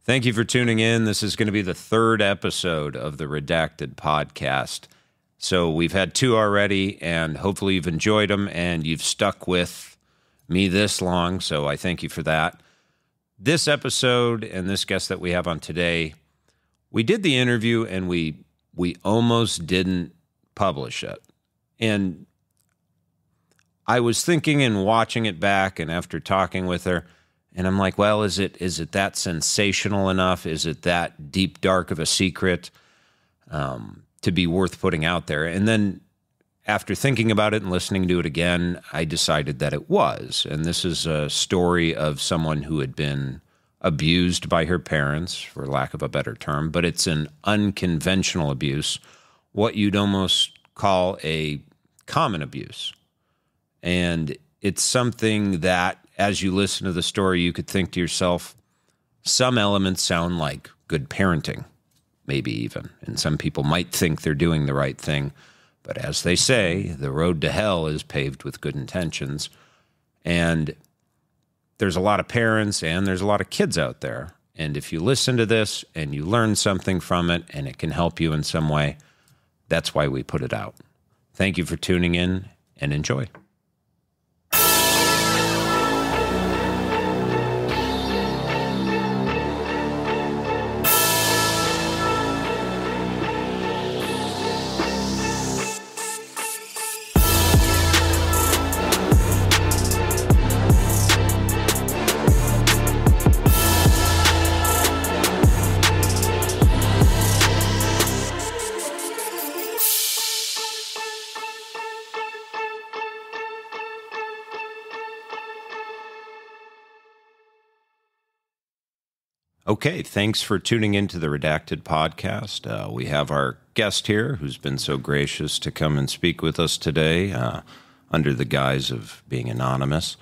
Thank you for tuning in. This is going to be the third episode of the Redacted podcast. So we've had two already, and hopefully you've enjoyed them, and you've stuck with me this long, so I thank you for that. This episode and this guest that we have on today, we did the interview, and we almost didn't publish it. And I was thinking and watching it back, and after talking with her, and I'm like, well, is it that sensational enough? Is it that deep, dark of a secret to be worth putting out there? And then after thinking about it and listening to it again, I decided that it was. And this is a story of someone who had been abused by her parents, for lack of a better term, but it's an unconventional abuse, what you'd almost call a common abuse. And it's something that, as you listen to the story, you could think to yourself, some elements sound like good parenting, maybe even. And some people might think they're doing the right thing. But as they say, the road to hell is paved with good intentions. And there's a lot of parents and there's a lot of kids out there. And if you listen to this and you learn something from it and it can help you in some way, that's why we put it out. Thank you for tuning in and enjoy. Okay, thanks for tuning into the Redacted podcast. We have our guest here who's been so gracious to come and speak with us today under the guise of being anonymous.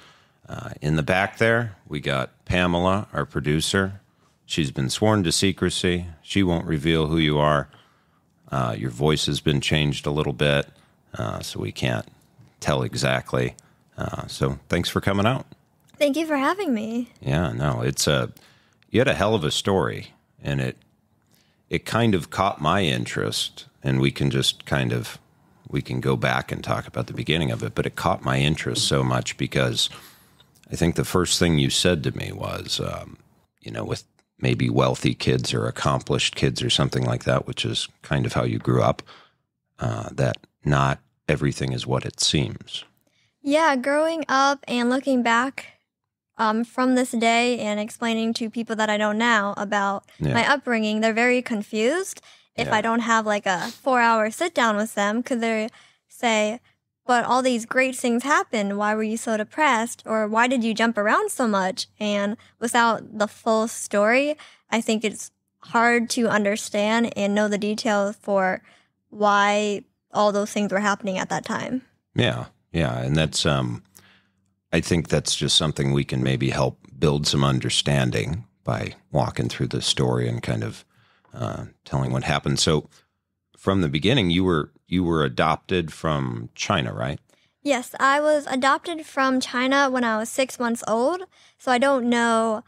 In the back there, we got Pamela, our producer. She's been sworn to secrecy. She won't reveal who you are. Your voice has been changed a little bit, so we can't tell exactly. So thanks for coming out. Thank you for having me. Yeah, no, you had a hell of a story, and it kind of caught my interest, and we can go back and talk about the beginning of it, but it caught my interest so much because I think the first thing you said to me was, with maybe wealthy kids or accomplished kids or something like that, which is kind of how you grew up, that not everything is what it seems. Yeah, growing up and looking back from this day and explaining to people that I know now about my upbringing, they're very confused if I don't have like a 4-hour sit down with them, because they say, but all these great things happened. Why were you so depressed? Or why did you jump around so much? And without the full story, I think it's hard to understand and know the details for why all those things were happening at that time. Yeah. And that's, I think that's just something we can maybe help build some understanding by walking through the story and kind of telling what happened. So from the beginning, you were adopted from China, right? Yes, I was adopted from China when I was 6 months old. So I don't know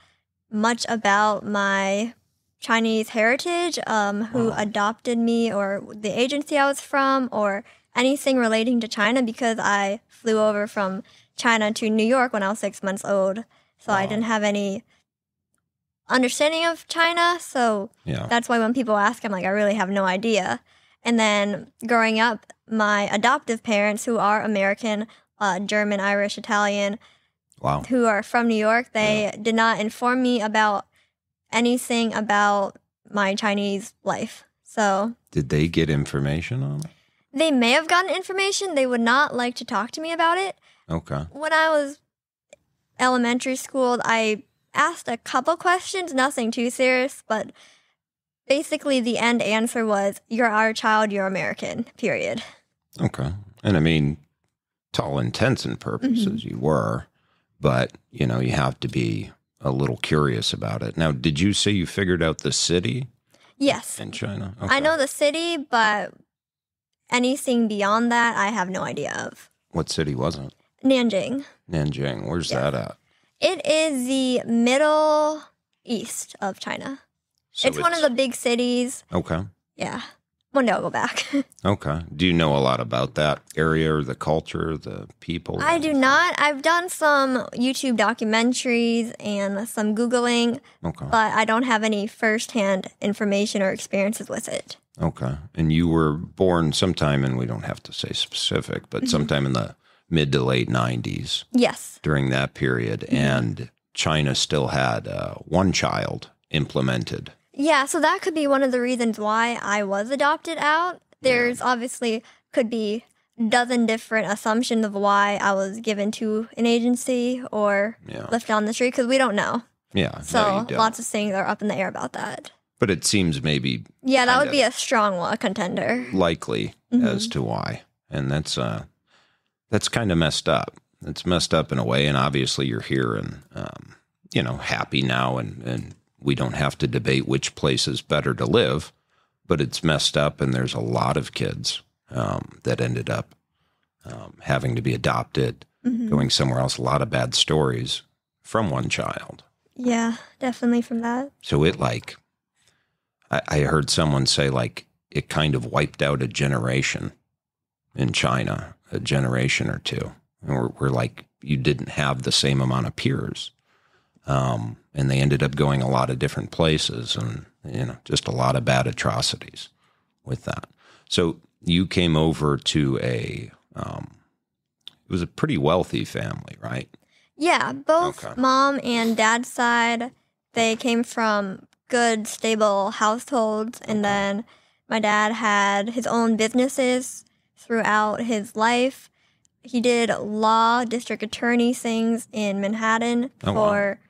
much about my Chinese heritage, who adopted me or the agency I was from or anything relating to China, because I flew over from China to New York when I was 6 months old. So I didn't have any understanding of China. So that's why when people ask, I'm like, I really have no idea. And then growing up, my adoptive parents, who are American, German, Irish, Italian, who are from New York, they did not inform me about anything about my Chinese life. So did they get information on it? They may have gotten information. They would not like to talk to me about it. Okay. When I was elementary school, I asked a couple questions, nothing too serious, but basically the end answer was, you're our child, you're American, period. Okay. And I mean, to all intents and purposes, you were, but, you have to be a little curious about it. Now, did you say you figured out the city? Yes. In China? Okay. I know the city, but anything beyond that, I have no idea of. What city was it? Nanjing. Nanjing. Where's that at? It is the middle east of China. So it's one of the big cities. Okay. Yeah. One day I'll go back. Okay. Do you know a lot about that area or the culture, the people? I do not. I've done some YouTube documentaries and some Googling, Okay. but I don't have any firsthand information or experiences with it. Okay. And you were born sometime, and we don't have to say specific, but sometime in the mid to late 90s. Yes. During that period. And China still had one child implemented. Yeah, so that could be one of the reasons why I was adopted out. There's obviously could be a dozen different assumptions of why I was given to an agency or left on the street, because we don't know. Yeah. So lots of things are up in the air about that. But it seems maybe... Yeah, that would be a strong contender. Likely as to why. And that's kind of messed up. It's messed up in a way, and obviously you're here and, happy now, and we don't have to debate which place is better to live, but it's messed up, and there's a lot of kids that ended up having to be adopted, going somewhere else. A lot of bad stories from one child. Yeah, definitely from that. So it I heard someone say it kind of wiped out a generation in China, a generation or two. And we're like, you didn't have the same amount of peers. And they ended up going a lot of different places and, just a lot of bad atrocities with that. So you came over to it was a pretty wealthy family, right? Yeah, both mom and dad's side, they came from good, stable households. And then my dad had his own businesses throughout his life. He did law, district attorney things in Manhattan for...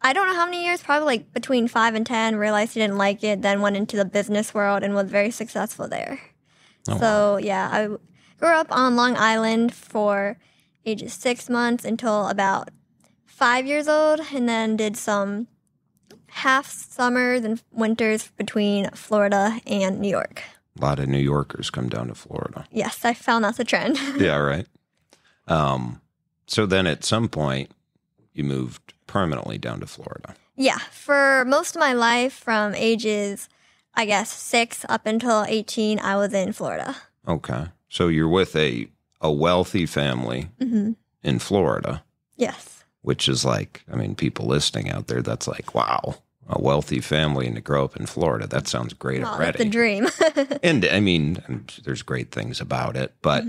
I don't know how many years, probably between 5 and 10, realized he didn't like it, then went into the business world and was very successful there. I grew up on Long Island for ages 6 months until about 5 years old, and then did some half summers and winters between Florida and New York. A lot of New Yorkers come down to Florida. Yes, I found that's a trend. Yeah, right. So then at some point, you moved permanently down to Florida. Yeah, for most of my life, from ages, 6 up until 18, I was in Florida. Okay. So you're with a wealthy family in Florida. Yes. Which is people listening out there, that's wow, a wealthy family and to grow up in Florida. That sounds great already. That's the dream. And there's great things about it, but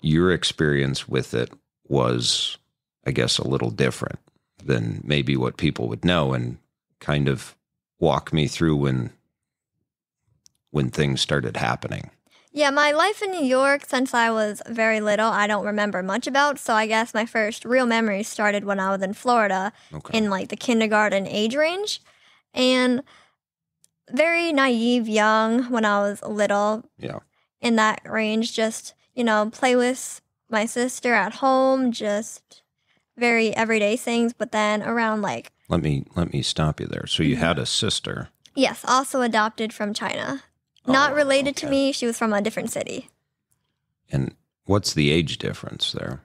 your experience with it was, I guess, a little different than maybe what people would know, and kind of walk me through when things started happening. Yeah, my life in New York, since I was very little, I don't remember much about. So I guess my first real memories started when I was in Florida in the kindergarten age range. And very naive, young when I was little. Yeah. In that range, just, play with my sister at home, just very everyday things. But then around Let me stop you there. So you had a sister. Yes, also adopted from China. Not related to me. She was from a different city. And what's the age difference there?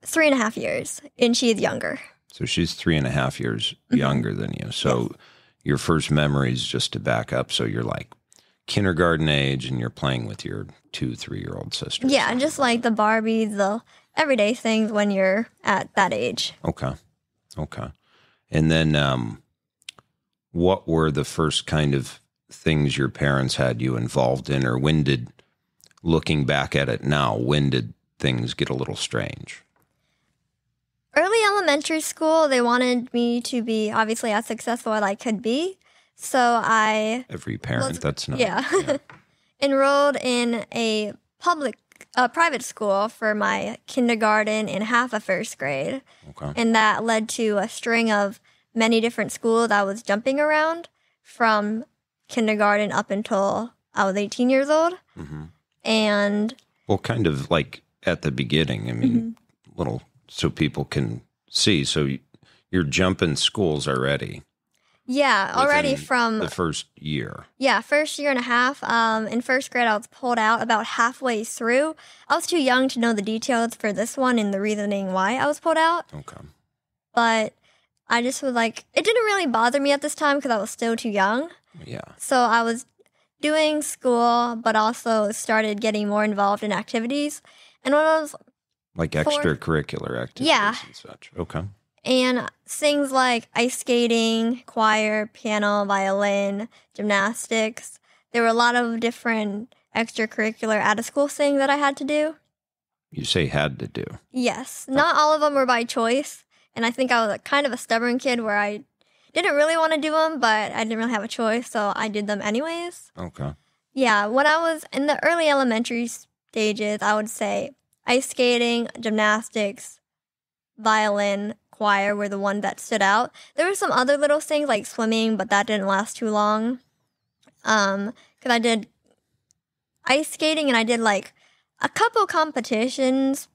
3.5 years, and she is younger. So she's 3.5 years younger than you. So your first memories, just to back up, so you're kindergarten age and you're playing with your 2-3-year-old sister. Yeah, just like the Barbies, the everyday things when you're at that age. Okay. And then what were the first kind of things your parents had you involved in, or looking back at it now, when did things get a little strange? Early elementary school, they wanted me to be obviously as successful as I could be. So Every parent, that's not. Yeah. Enrolled in a private school for my kindergarten and half of first grade. Okay. And that led to a string of many different schools I was jumping around from kindergarten up until I was 18 years old. And kind of at the beginning, little so people can see. So you're jumping schools already. Yeah, already from the first year. Yeah, first year and a half. In first grade, I was pulled out about halfway through. I was too young to know the details for this one and the reasoning why I was pulled out. Okay. But I just was like, it didn't really bother me at this time because I was still too young. Yeah. So I was doing school, but also started getting more involved in activities. And when I was Like extracurricular activities Yeah. and such. Okay. and things like ice skating, choir, piano, violin, gymnastics, there were a lot of different extracurricular out of school things that I had to do. You say had to do. Yes, not all of them were by choice. And I think I was kind of a stubborn kid where I didn't really want to do them, but I didn't really have a choice, so I did them anyways. Okay. Yeah, when I was in the early elementary stages, I would say ice skating, gymnastics, violin, choir were the ones that stood out. There were some other little things like swimming, but that didn't last too long. Because I did ice skating and I did like a couple competitions,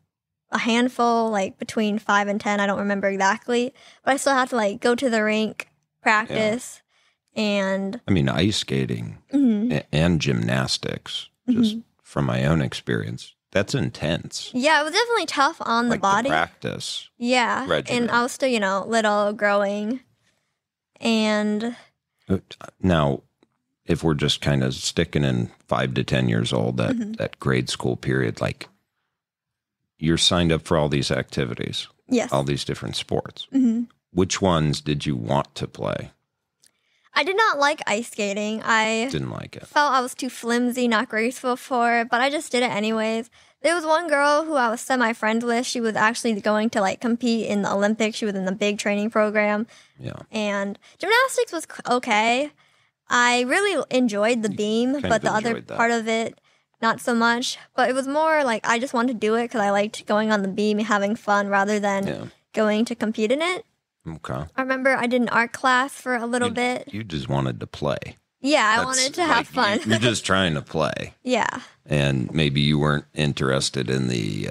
a handful, like between 5 and 10. I don't remember exactly, but I still had to like go to the rink, practice, and I mean, ice skating and gymnastics, just from my own experience, that's intense. yeah, it was definitely tough on the Like body. the practice. Yeah, regimen. and I was still, little, growing, and Now, if we're just kind of sticking in 5 to 10 years old, that grade school period, like you're signed up for all these activities, yes, all these different sports. hmm Which ones did you want to play? I did not like ice skating. I Didn't like it. felt I was too flimsy, not graceful for it, but I just did it anyways. There was one girl who I was semi-friends with. She was actually going to like compete in the Olympics. She was in the big training program. Yeah. And gymnastics was okay. I really enjoyed the beam, kind but of the other enjoyed that. part of it, not so much. But it was more like I just wanted to do it because I liked going on the beam and having fun rather than going to compete in it. Okay. I remember I did an art class for a little bit. You just wanted to play. Yeah, I That's wanted to have fun. You're just trying to play. Yeah. And maybe you weren't interested in the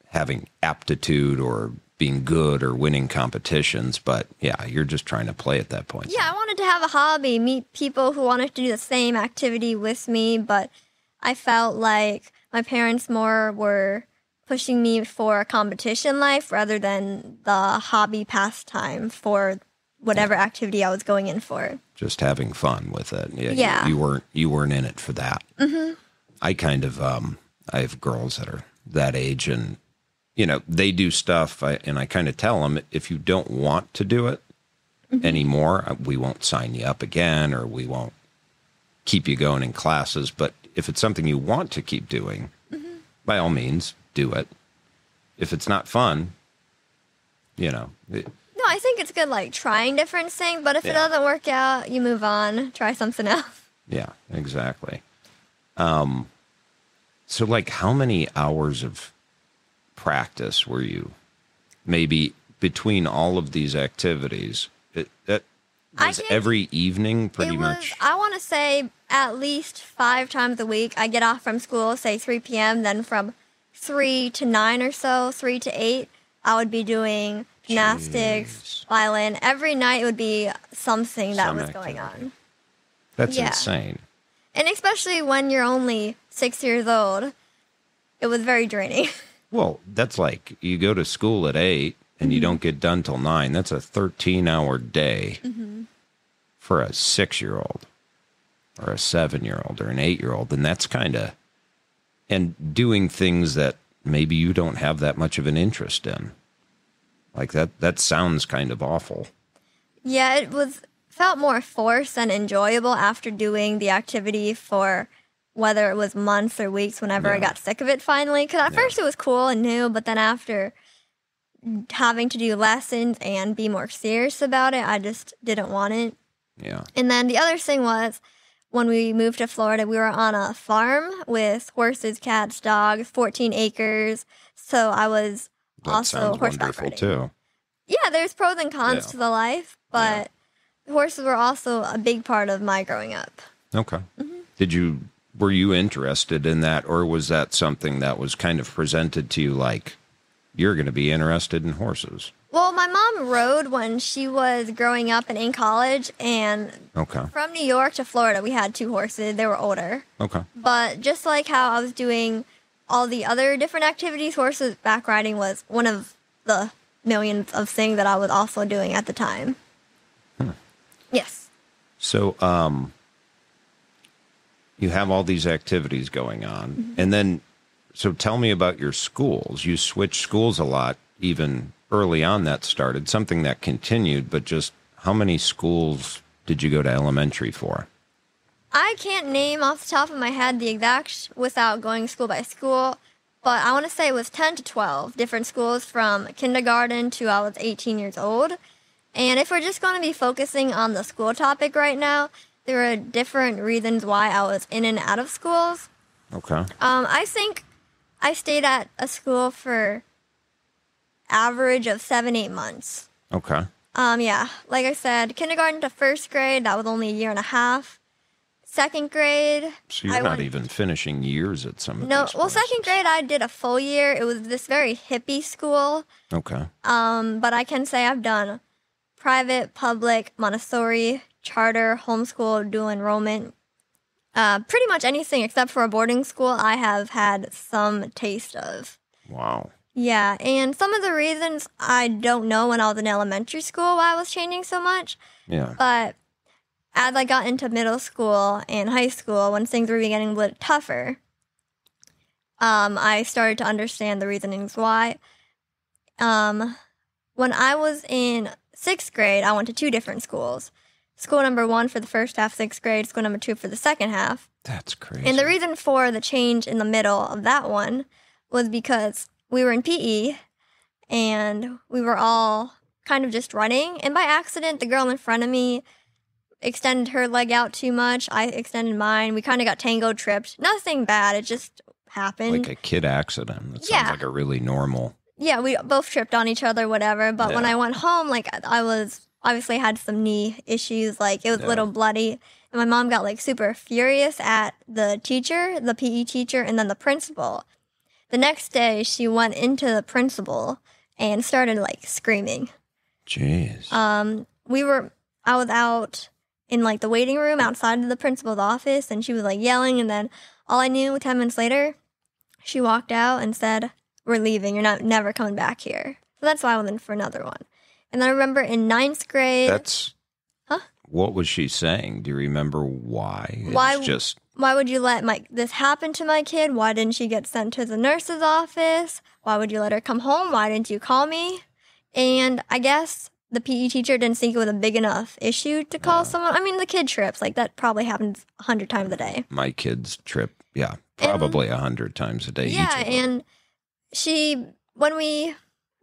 having aptitude or being good or winning competitions, but yeah, you're just trying to play at that point. Yeah, I wanted to have a hobby, meet people who wanted to do the same activity with me, but I felt like my parents more were pushing me for a competition life rather than the hobby pastime for whatever activity I was going in for. Just having fun with it. Yeah. You weren't in it for that. Mm-hmm. I kind of I have girls that are that age, and they do stuff, and I kind of tell them, if you don't want to do it anymore, we won't sign you up again, or we won't keep you going in classes. But if it's something you want to keep doing, by all means, do it. If it's not fun, No, I think it's good, like, trying different things, but if it doesn't work out, you move on, try something else. Yeah, exactly. So, like, how many hours of practice were you maybe between all of these activities? That was every evening pretty much? I want to say at least 5 times a week. I get off from school, say 3 p.m., then from 3 to 9 or so, 3 to 8, I would be doing gymnastics, violin. Every night would be something that was going on. That's insane. And especially when you're only 6 years old, it was very draining. Well, that's like you go to school at 8 and you don't get done till 9. That's a 13-hour day for a 6-year-old or a 7-year-old or an 8-year-old. And that's kind of, and doing things that maybe you don't have that much of an interest in. Like that sounds kind of awful. Yeah, felt more forced and enjoyable after doing the activity for whether it was months or weeks whenever I got sick of it finally. Because at first it was cool and new, but then after having to do lessons and be more serious about it, I just didn't want it. Yeah. And then the other thing was when we moved to Florida, we were on a farm with horses, cats, dogs, 14 acres. So I was That also sounds horseback wonderful riding. too. Yeah, there's pros and cons to the life, but horses were also a big part of my growing up. Okay. Were you interested in that, or was that something that was kind of presented to you like you're going to be interested in horses? Well, my mom rode when she was growing up and in college, and from New York to Florida, we had 2 horses. They were older. Okay. But just like how I was doing all the other different activities, horseback riding was one of the millions of things that I was also doing at the time. Yes. So, you have all these activities going on, and then, so tell me about your schools. You switched schools a lot, even early on that started, something that continued, but just how many schools did you go to elementary for? I can't name off the top of my head the exact without going school by school, but I want to say it was 10 to 12 different schools from kindergarten to I was 18 years old. And if we're just going to be focusing on the school topic right now, there are different reasons why I was in and out of schools. Okay. I think I stayed at a school for average of 7-8 months. Okay. Yeah, like I said, kindergarten to first grade, that was only a year and a half. Second grade, So you're not even finishing years at some of these well, places. second grade I did a full year. It was this very hippie school. Okay. But I can say I've done private, public, Montessori, charter, homeschool, dual enrollment. Pretty much anything except for a boarding school I have had some taste of. Wow. Yeah, and some of the reasons I don't know when I was in elementary school why I was changing so much. Yeah. But as I got into middle school and high school, when things were getting a little tougher, I started to understand the reasonings why. When I was in 6th grade, I went to 2 different schools. School number 1 for the first half, 6th grade. School number 2 for the second half. That's crazy. And the reason for the change in the middle of that one was because we were in PE, and we were all kind of just running. And by accident, the girl in front of me extended her leg out too much. I extended mine. We kind of got tango tripped. Nothing bad. It just happened. Like a kid accident. That sounds like a really normal. Yeah, we both tripped on each other, whatever. But when I went home, like, I was obviously had some knee issues. Like, it was a little bloody. And my mom got, like, super furious at the teacher, the PE teacher, and then the principal. The next day, she went into the principal and started, like, screaming. Jeez. I was out in, like, the waiting room outside of the principal's office, and she was, like, yelling. And then all I knew, 10 minutes later, she walked out and said, "We're leaving. You're never coming back here." So that's why I went in for another one. And then I remember in 9th grade. What was she saying? Do you remember why? Why would you let this happen to my kid? Why didn't she get sent to the nurse's office? Why would you let her come home? Why didn't you call me? And I guess the PE teacher didn't think it was a big enough issue to call someone. I mean, the kid trips. Like, that probably happens 100 times a day. My kids trip, probably 100 times a day. Yeah, and when we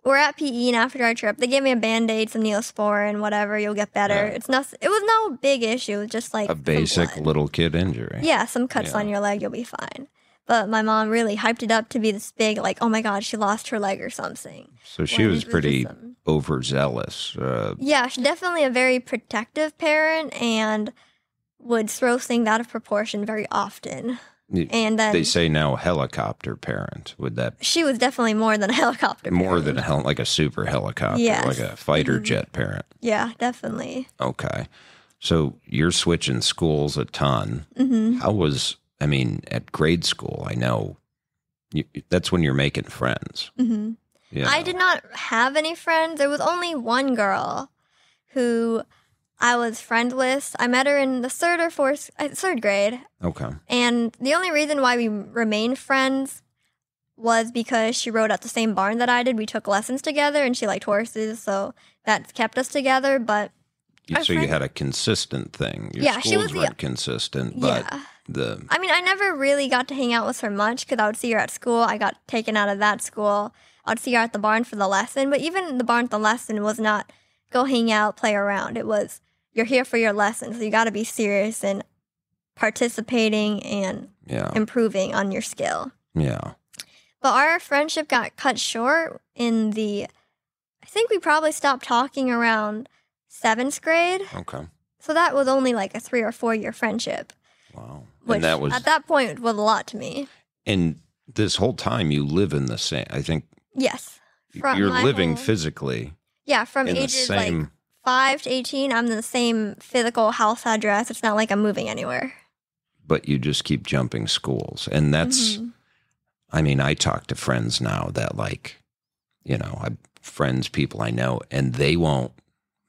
were at PE and after our trip, they gave me a Band-Aid, some Neosporin, whatever, you'll get better. It was no big issue. It was just like a basic little kid injury. Yeah, some cuts on your leg, you'll be fine. But my mom really hyped it up to be this big, like, oh my God, she lost her leg or something. So she was pretty overzealous. Yeah, she's definitely a very protective parent and would throw things out of proportion very often. And then they say now helicopter parent. Would that? She was definitely more than a helicopter parent. More than like a super helicopter, yes. like a fighter jet parent. Yeah, definitely. Okay. So you're switching schools a ton. Mm-hmm. How was, at grade school, I know that's when you're making friends. Mm-hmm. Yeah. I did not have any friends. There was only one girl who I was friends with. I met her in the 3rd grade. Okay. And the only reason why we remained friends was because she rode at the same barn that I did. We took lessons together, and she liked horses, so that kept us together. But you had a consistent thing. Your schools weren't consistent, but I never really got to hang out with her much because I would see her at school. I got taken out of that school. I would see her at the barn for the lesson, but even the barn for the lesson was not go hang out, play around. It was, you're here for your lesson, so you got to be serious and participating and improving on your skill. Yeah. But our friendship got cut short I think we probably stopped talking around 7th grade. Okay. So that was only like a 3 or 4 year friendship. Wow. Which and that was at that point was a lot to me. And this whole time you live in the same, I think. Yes. You're living physically. Yeah, from ages like 5 to 18, I'm in the same physical house address. It's not like I'm moving anywhere. But you just keep jumping schools. And that's, I talk to friends now that friends, people I know, and they won't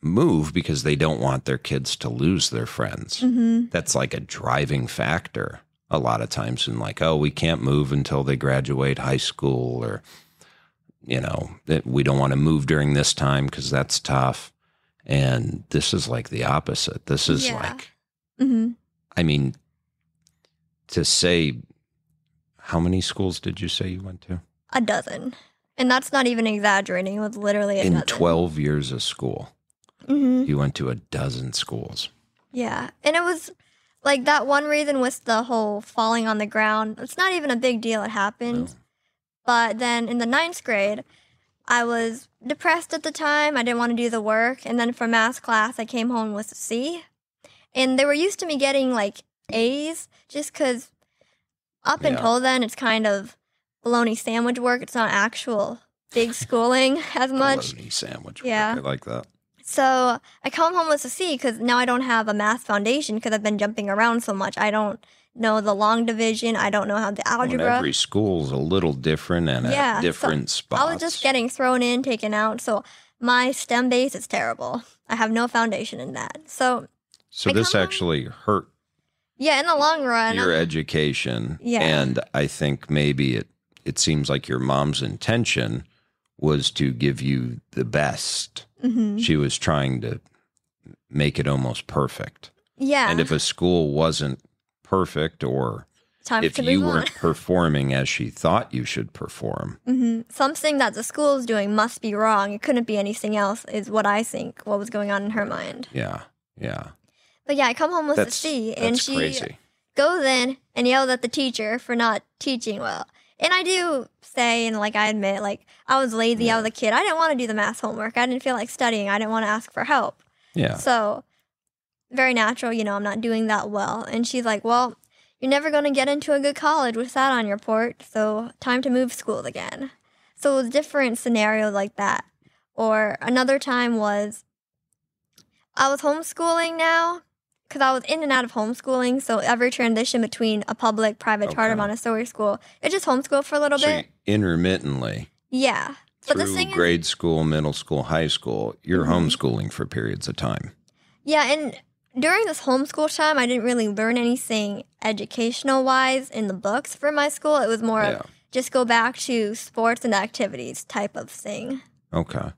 move because they don't want their kids to lose their friends. That's like a driving factor a lot of times in like, oh, we can't move until they graduate high school, or, you know, that we don't want to move during this time because that's tough. And this is like the opposite. This is like, I mean, to say, how many schools did you say you went to? A dozen. And that's not even exaggerating. It was literally a dozen. In 12 years of school, you went to a dozen schools. Yeah. And it was like that one reason was the whole falling on the ground. It's not even a big deal. It happened. No. But then in the 9th grade, I was depressed at the time. I didn't want to do the work. And then for math class, I came home with a C. And they were used to me getting like A's just because up until then, it's kind of bologna sandwich work. It's not actual big schooling as much. Bologna sandwich work. Yeah. I like that. So I come home with a C because now I don't have a math foundation because I've been jumping around so much. I don't know the long division. I don't know how the algebra. Well, every school's a little different and at different spots. I was just getting thrown in, taken out. So my STEM base is terrible. I have no foundation in that. So this actually hurt. Yeah, in the long run. Your education. Yeah. And I think maybe it seems like your mom's intention was to give you the best. She was trying to make it almost perfect. Yeah. And if a school wasn't perfect, or if you weren't performing as she thought you should perform. Something that the school is doing must be wrong. It couldn't be anything else is what I think, what was going on in her mind. Yeah, yeah. But yeah, I come home with a C, and she goes in and yells at the teacher for not teaching well. And I do say, and like I admit, like I was lazy, I was a kid. I didn't want to do the math homework. I didn't feel like studying. I didn't want to ask for help. Yeah. So very natural, you know, I'm not doing that well. And she's like, well, you're never going to get into a good college with that on your report, so time to move schools again. So it was different scenarios like that. Or another time was I was homeschooling now, because I was in and out of homeschooling, so every transition between a public, private, charter Montessori school, it just homeschooled for a little bit. Intermittently. Yeah. But through the thing grade school, middle school, high school, you're homeschooling for periods of time. Yeah, and during this homeschool time, I didn't really learn anything educational-wise in the books for my school. It was more of just go back to sports and activities type of thing. Okay.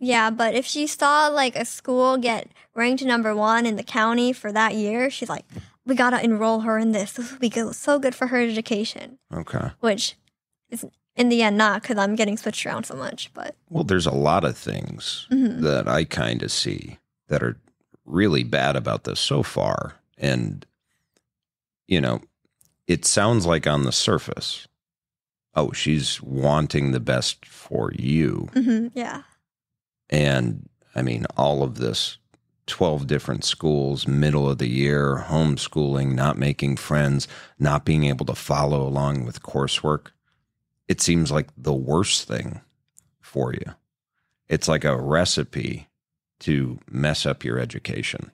Yeah, but if she saw, like, a school get ranked #1 in the county for that year, she's like, we got to enroll her in this. This will be so good for her education. Okay. Which is, in the end, not, because I'm getting switched around so much. But well, there's a lot of things that I kind of see that are really bad about this so far. And, you know, it sounds like on the surface, oh, she's wanting the best for you. Yeah. And, I mean, all of this, 12 different schools, middle of the year, homeschooling, not making friends, not being able to follow along with coursework, it seems like the worst thing for you. It's like a recipe to mess up your education.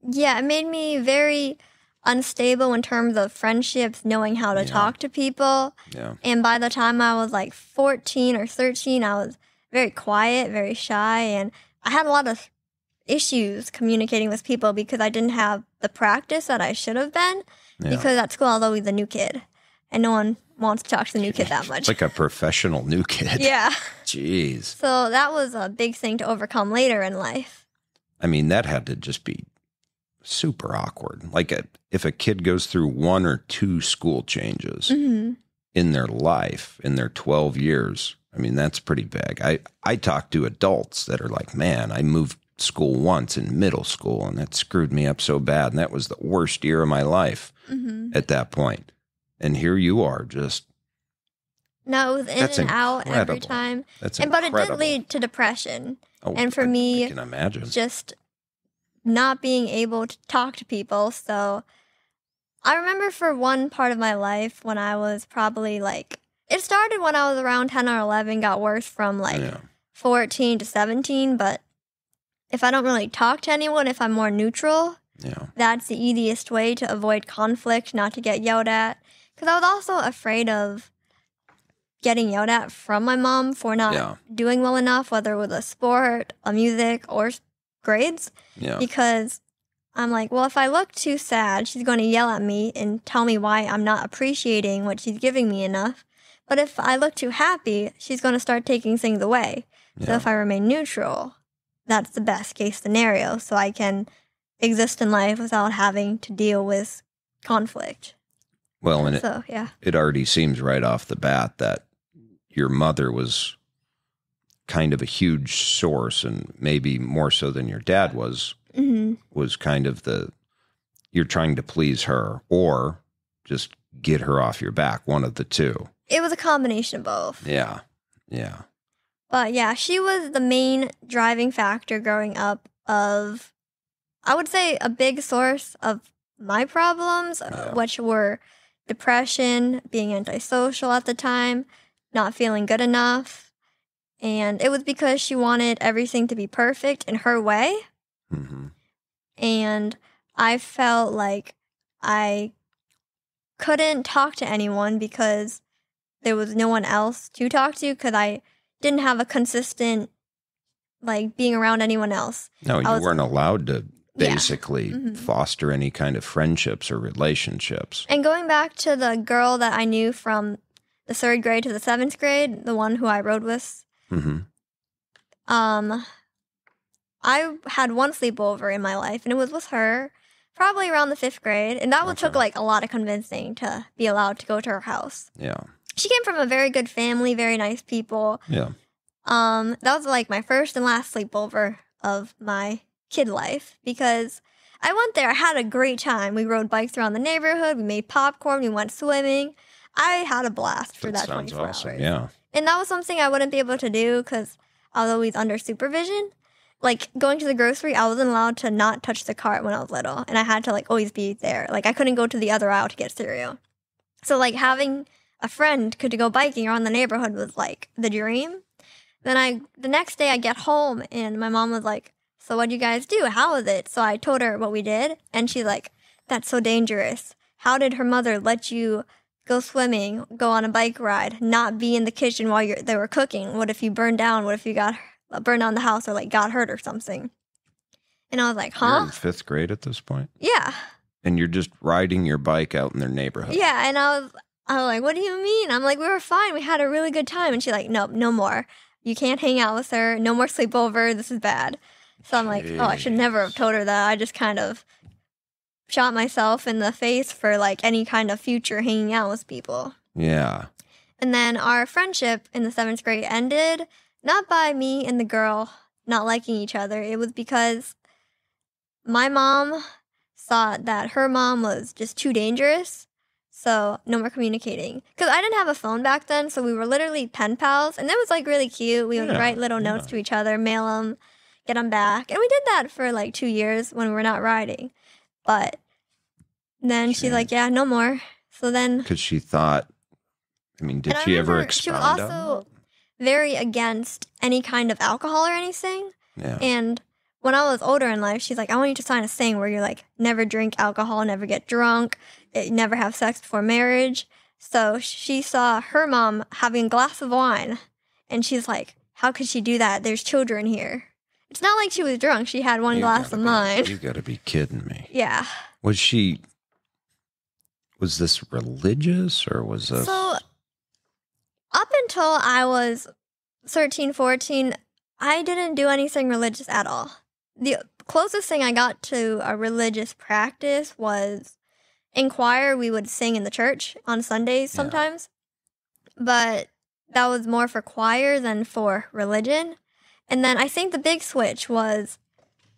Yeah, it made me very unstable in terms of friendships, knowing how to talk to people. Yeah. And by the time I was like 14 or 13, I was very quiet, very shy, and I had a lot of issues communicating with people because I didn't have the practice that I should have been. Yeah. Because at school I was always the new kid, and no one wants to talk to the new kid that much. It's like a professional new kid. Yeah. Jeez. So that was a big thing to overcome later in life. I mean, that had to just be super awkward. Like if a kid goes through 1 or 2 school changes in their life, in their 12 years, I mean, that's pretty big. I talk to adults that are like, man, I moved school once in middle school, and that screwed me up so bad, and that was the worst year of my life at that point. And here you are, just... No, it was in and out every time. But it did lead to depression. Oh, and for me, I can imagine. Just not being able to talk to people. So I remember for one part of my life when I was probably like... It started when I was around 10 or 11, got worse from like 14 to 17. But if I don't really talk to anyone, if I'm more neutral, that's the easiest way to avoid conflict, not to get yelled at. Because I was also afraid of getting yelled at from my mom for not doing well enough, whether it was a sport, a music, or grades. Yeah. Because I'm like, well, if I look too sad, she's going to yell at me and tell me why I'm not appreciating what she's giving me enough. But if I look too happy, she's going to start taking things away. Yeah. So if I remain neutral, that's the best case scenario. So I can exist in life without having to deal with conflict. Well, and it already seems right off the bat that your mother was kind of a huge source, and maybe more so than your dad was kind of you're trying to please her or just get her off your back, one of the two. It was a combination of both. Yeah, yeah. But yeah, she was the main driving factor growing up of, I would say, a big source of my problems, which were depression, being antisocial at the time, not feeling good enough. And it was because she wanted everything to be perfect in her way. Mm-hmm. And I felt like I couldn't talk to anyone because there was no one else to talk to, because I didn't have a consistent, like, being around anyone else. No, you weren't allowed to basically foster any kind of friendships or relationships. And going back to the girl that I knew from the 3rd grade to the 7th grade, the one who I rode with, I had one sleepover in my life, and it was with her probably around the 5th grade, and that took like a lot of convincing to be allowed to go to her house. Yeah. She came from a very good family, very nice people. Yeah. That was like my first and last sleepover of my kid life, because I went there. I had a great time. We rode bikes around the neighborhood. We made popcorn. We went swimming. I had a blast for that 24 awesome. hours. Yeah. And that was something I wouldn't be able to do because I was always under supervision. Like, going to the grocery, I wasn't allowed to not touch the cart when I was little. And I had to, like, always be there. Like, I couldn't go to the other aisle to get cereal. So, like, having a friend to go biking around the neighborhood was, like, the dream. Then the next day I get home, and my mom was like, so what'd you guys do? How was it? So I told her what we did. And she's like, that's so dangerous. How did her mother let you go swimming, go on a bike ride, not be in the kitchen while they were cooking? What if you burned down? What if you got burned down the house or, like, got hurt or something? And I was like, huh? You're in 5th grade at this point? Yeah. And you're just riding your bike out in their neighborhood? Yeah, and I was like, what do you mean? I'm like, we were fine. We had a really good time. And she's like, nope, no more. You can't hang out with her. No more sleepover. This is bad. So I'm like, oh, I should never have told her that. I just kind of shot myself in the face for, like, any kind of future hanging out with people. Yeah. And then our friendship in the 7th grade ended, not by me and the girl not liking each other. It was because my mom thought that her mom was just too dangerous. So no more communicating. Because I didn't have a phone back then, so we were literally pen pals. And it was, like, really cute. We would write little notes to each other, mail them, get them back. And we did that for, like, 2 years when we were not riding. But then she's like, yeah, no more. So then... Because she thought... I mean, did she ever expound on She was also very against any kind of alcohol or anything. Yeah. And when I was older in life, she's like, I want you to sign a thing where you're like, never drink alcohol, never get drunk, never have sex before marriage. So she saw her mom having a glass of wine, and she's like, how could she do that? There's children here. It's not like she was drunk. She had one glass of wine. You gotta be kidding me. Yeah. Was this religious, or was this... So, up until I was 13, 14, I didn't do anything religious at all. The closest thing I got to a religious practice was in choir. We would sing in the church on Sundays sometimes. But that was more for choir than for religion. And then I think the big switch was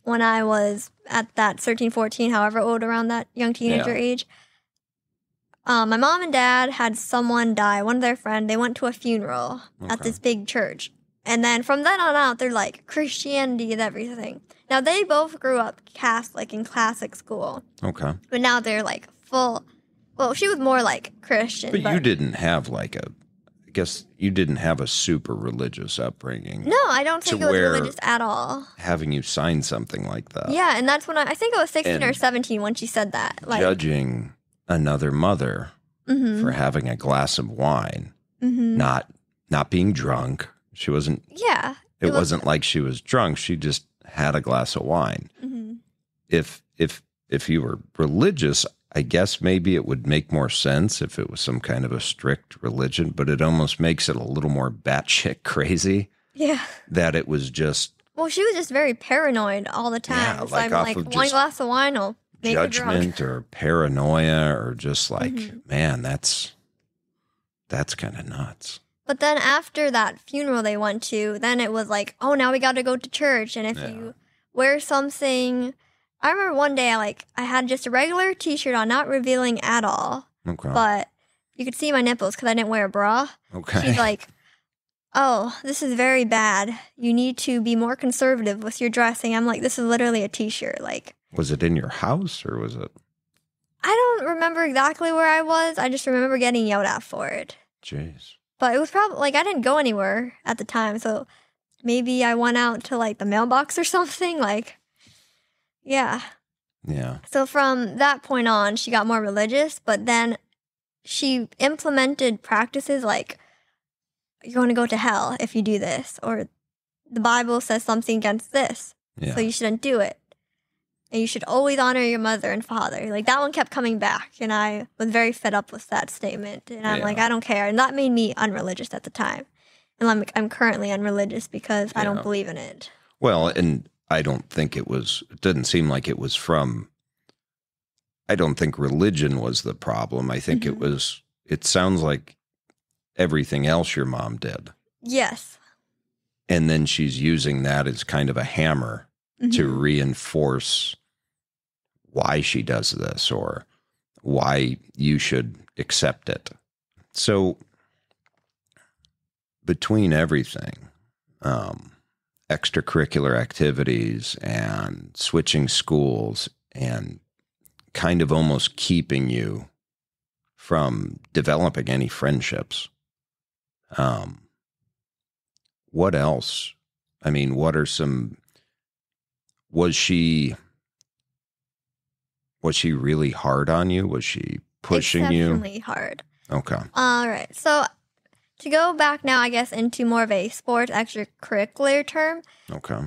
when I was at that 13, 14, however old, around that young teenager age. My mom and dad had someone die, one of their friends. They went to a funeral at this big church. And then from then on out, they're like, Christianity is everything. Now, they both grew up Catholic in classic school. Okay. But now they're like full. Well, she was more like Christian. But you didn't have like I guess you didn't have a super religious upbringing. No, I don't think it was religious at all. Having you sign something like that. Yeah, and that's when I think I was 16 or 17 when she said that. Like, judging another mother for having a glass of wine not being drunk. She wasn't. Yeah. It wasn't like she was drunk. She just had a glass of wine. Mm-hmm. If you were religious, I guess maybe it would make more sense if it was some kind of a strict religion, but it almost makes it a little more batshit crazy. Yeah. That it was just. Well, she was just very paranoid all the time. Yeah, So I'm like, of one glass of wine will make her drunk. Judgment or paranoia or just like, man, that's kind of nuts. But then after that funeral they went to, then it was like, oh, now we got to go to church. And if you wear something, I remember one day I had just a regular T-shirt on, not revealing at all. Okay. But you could see my nipples because I didn't wear a bra. Okay. She's like, oh, this is very bad. You need to be more conservative with your dressing. I'm like, this is literally a T-shirt. Like, was it in your house or was it? I don't remember exactly where I was. I just remember getting yelled at for it. Jeez. But it was probably, I didn't go anywhere at the time, so maybe I went out to, the mailbox or something, yeah. Yeah. So from that point on, she got more religious, but then she implemented practices like, you're going to go to hell if you do this, or the Bible says something against this, so you shouldn't do it. And you should always honor your mother and father. That one kept coming back, and I was very fed up with that statement. And I'm like, I don't care. And that made me unreligious at the time. And I'm currently unreligious because I don't believe in it. Well, and I don't think it didn't seem like it was I don't think religion was the problem. I think it sounds like everything else your mom did. Yes. And then she's using that as kind of a hammer to reinforce why she does this or why you should accept it. So between everything, extracurricular activities and switching schools and kind of almost keeping you from developing any friendships, what else? I mean, what are some... Was she really hard on you? Was she pushing you? Exceptionally hard. Okay. All right. So to go back now, I guess, into more of a sports extracurricular term. Okay.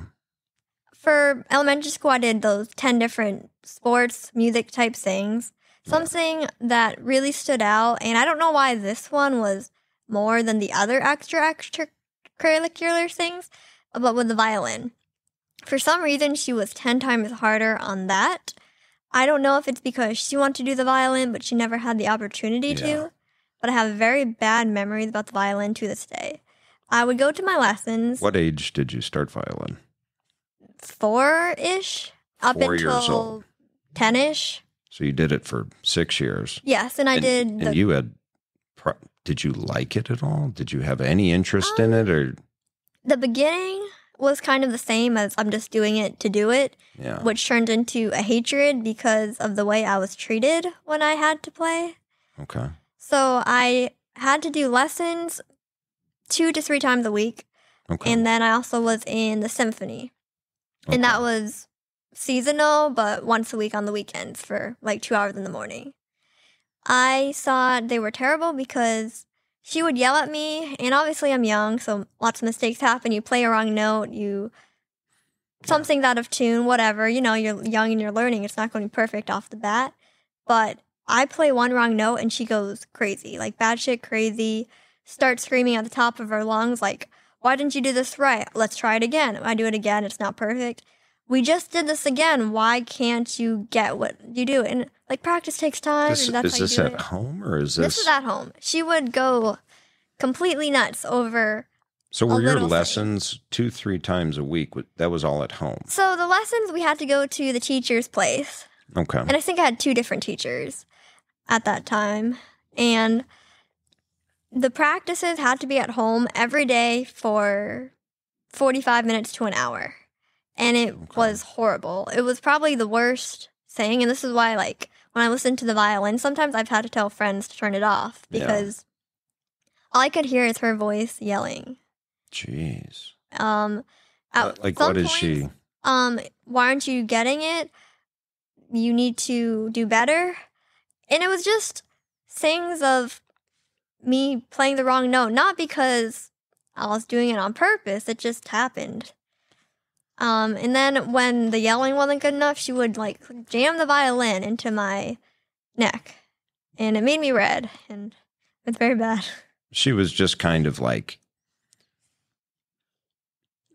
For elementary school, I did those 10 different sports, music type things. Something that really stood out, and I don't know why this one was more than the other extracurricular things, but with the violin. For some reason, she was 10 times harder on that. I don't know if it's because she wanted to do the violin, but she never had the opportunity to. But I have very bad memories about the violin to this day. I would go to my lessons. What age did you start violin? 4-ish. Up 4 years until old. 10-ish. So you did it for 6 years. Yes, and I did. And you had... Did you like it at all? Did you have any interest in it? Or the beginning was kind of the same as I'm just doing it to do it, which turned into a hatred because of the way I was treated when I had to play. Okay. So I had to do lessons 2 to 3 times a week. Okay. And then I also was in the symphony. Okay. And that was seasonal, but once a week on the weekends for 2 hours in the morning. I thought they were terrible because she would yell at me, and obviously I'm young, so lots of mistakes happen. You play a wrong note, something's out of tune, whatever. You're young and you're learning. It's not going to be perfect off the bat. But I play one wrong note, and she goes crazy, bad shit crazy, starts screaming at the top of her lungs, why didn't you do this right? Let's try it again. I do it again. It's not perfect. We just did this again. Why can't you get what you do? And practice takes time. Is this at home or is this? This is at home. She would go completely nuts over. So were your lessons 2-3 times a week? That was all at home. So the lessons we had to go to the teacher's place. Okay. And I think I had 2 different teachers at that time, and the practices had to be at home every day for 45 minutes to an hour. And it was horrible. It was probably the worst thing. And this is why, when I listen to the violin, sometimes I've had to tell friends to turn it off because all I could hear is her voice yelling. Jeez. What is she? Why aren't you getting it? You need to do better. And it was just things of me playing the wrong note, not because I was doing it on purpose, it just happened. And then when the yelling wasn't good enough, she would like jam the violin into my neck, and it made me red, and it's very bad. She was just kind of like,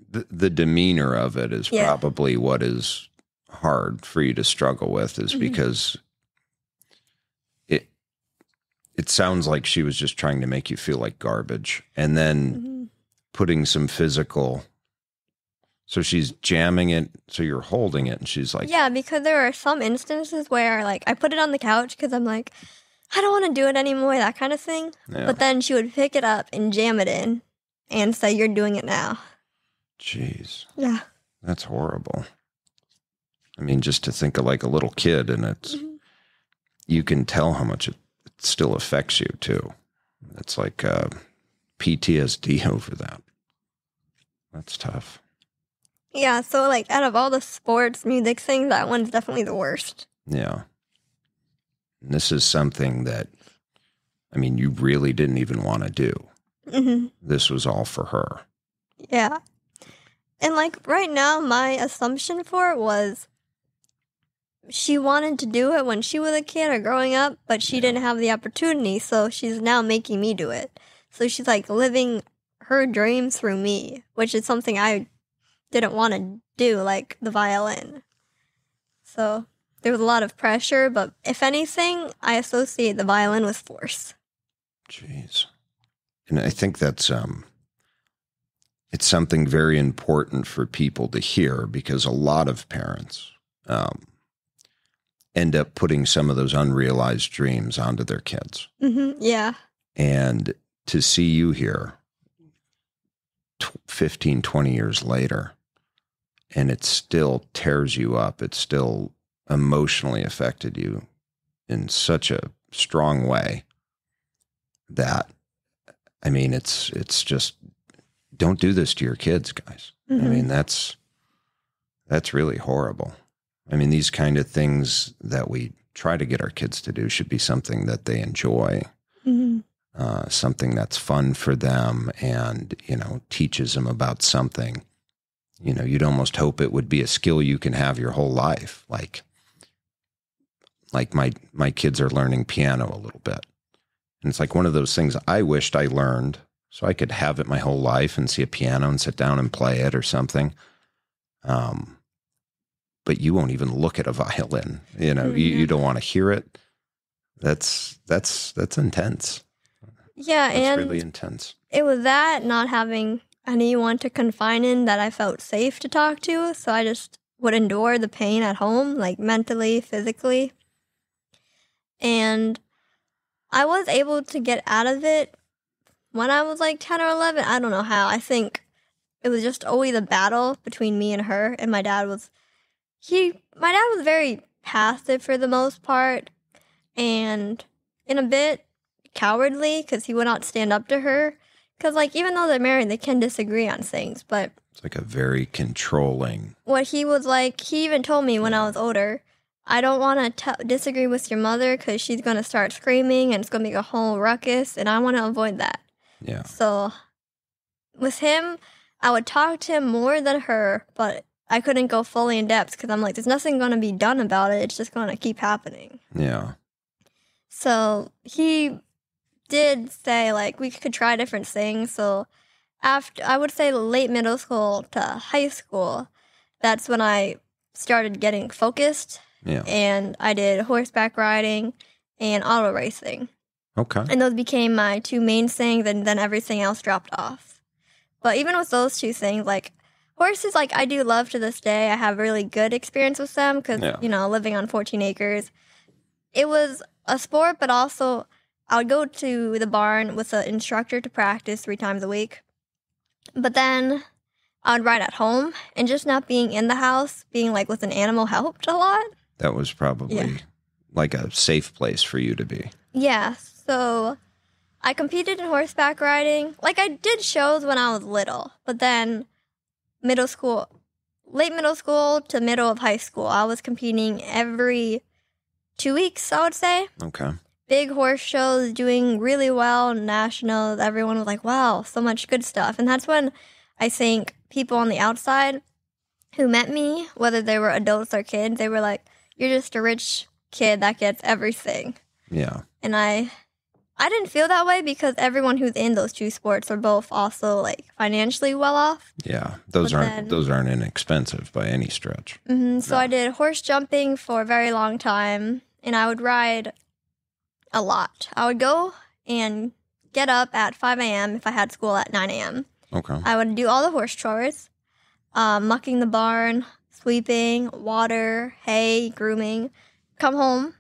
the demeanor of it is probably what is hard for you to struggle with, is because it sounds like she was just trying to make you feel like garbage, and then putting some physical. So she's jamming it, so you're holding it, and she's like... Yeah, because there are some instances where, like, I put it on the couch because I'm like, I don't want to do it anymore, that kind of thing. Yeah. But then she would pick it up and jam it in and say, you're doing it now. Jeez. Yeah. That's horrible. I mean, just to think of like a little kid, and it's... You can tell how much it still affects you, too. It's like PTSD over that. That's tough. Yeah, so like out of all the sports, music things, that one's definitely the worst. Yeah. And this is something that, I mean, you really didn't even want to do. This was all for her. Yeah. And like right now, my assumption for it was she wanted to do it when she was a kid or growing up, but she didn't have the opportunity, so she's now making me do it. So she's like living her dreams through me, which is something I didn't want to do, like the violin. So there was a lot of pressure, but if anything, I associate the violin with force. Jeez. And I think that's it's something very important for people to hear, because a lot of parents end up putting some of those unrealized dreams onto their kids. Yeah. And to see you here 15, 20 years later, and it still tears you up. It still emotionally affected you in such a strong way that, I mean, it's just, don't do this to your kids, guys. I mean, that's really horrible. I mean, these kind of things that we try to get our kids to do should be something that they enjoy, something that's fun for them, and, you know, teaches them about something. You know, you'd almost hope it would be a skill you can have your whole life. Like my kids are learning piano a little bit. And it's like one of those things I wished I learned so I could have it my whole life and see a piano and sit down and play it or something. But you won't even look at a violin. You know, you don't want to hear it. That's intense. Yeah, that's and really intense. It was that, not having anyone to confine in that I felt safe to talk to, so I just would endure the pain at home, like mentally, physically. And I was able to get out of it when I was like 10 or 11. I don't know how. I think it was just always a battle between me and her, and my dad was very passive for the most part, and in a bit cowardly, because he would not stand up to her. Because, like, even though they're married, they can disagree on things, but... It's like a very controlling... What he was like, he even told me when I was older, I don't want to disagree with your mother because she's going to start screaming and it's going to make a whole ruckus, and I want to avoid that. Yeah. So, with him, I would talk to him more than her, but I couldn't go fully in depth because I'm like, there's nothing going to be done about it. It's just going to keep happening. Yeah. So, he did say, like, we could try different things. So after, I would say late middle school to high school, that's when I started getting focused. Yeah. And I did horseback riding and auto racing. Okay. And those became my two main things, and then everything else dropped off. But even with those two things, like, horses, like, I do love to this day. I have really good experience with them because, you know, living on 14 acres, it was a sport, but also I would go to the barn with an instructor to practice 3 times a week. But then I would ride at home, and just not being in the house, being like with an animal helped a lot. That was probably like a safe place for you to be. Yeah, so I competed in horseback riding. Like, I did shows when I was little, but then late middle school to middle of high school, I was competing every 2 weeks, I would say. Okay. big horse shows, doing really well, nationals. Everyone was like, wow, so much good stuff. And that's when I think people on the outside who met me, whether they were adults or kids, they were like, you're just a rich kid that gets everything. Yeah. And I didn't feel that way because everyone who's in those two sports are both also like financially well off. Yeah. Those aren't inexpensive by any stretch. So I did horse jumping for a very long time, and I would ride a lot. I would go and get up at 5 a.m. if I had school at 9 a.m. Okay. I would do all the horse chores, mucking the barn, sweeping, water, hay, grooming, come home,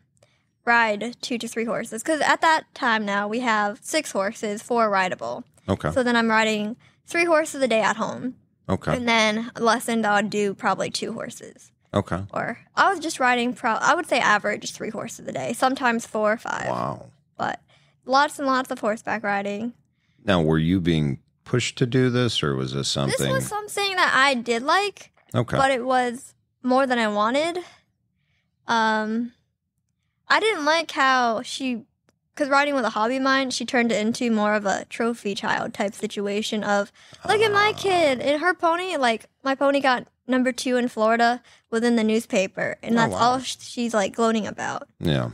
ride 2 to 3 horses. Because at that time now, we have 6 horses, 4 rideable. Okay. So then I'm riding 3 horses a day at home. Okay. And then lessons, I would do probably 2 horses. Okay. Or I was just riding, I would say average 3 horses a day, sometimes 4 or 5. Wow. But lots and lots of horseback riding. Now, were you being pushed to do this, or was this something? This was something that I did like. Okay. But it was more than I wanted. I didn't like how because riding was a hobby of mine, she turned it into more of a trophy child type situation of, look at my kid and her pony. Like, my pony got number 2 in Florida within the newspaper, and that's all she's like gloating about. Yeah.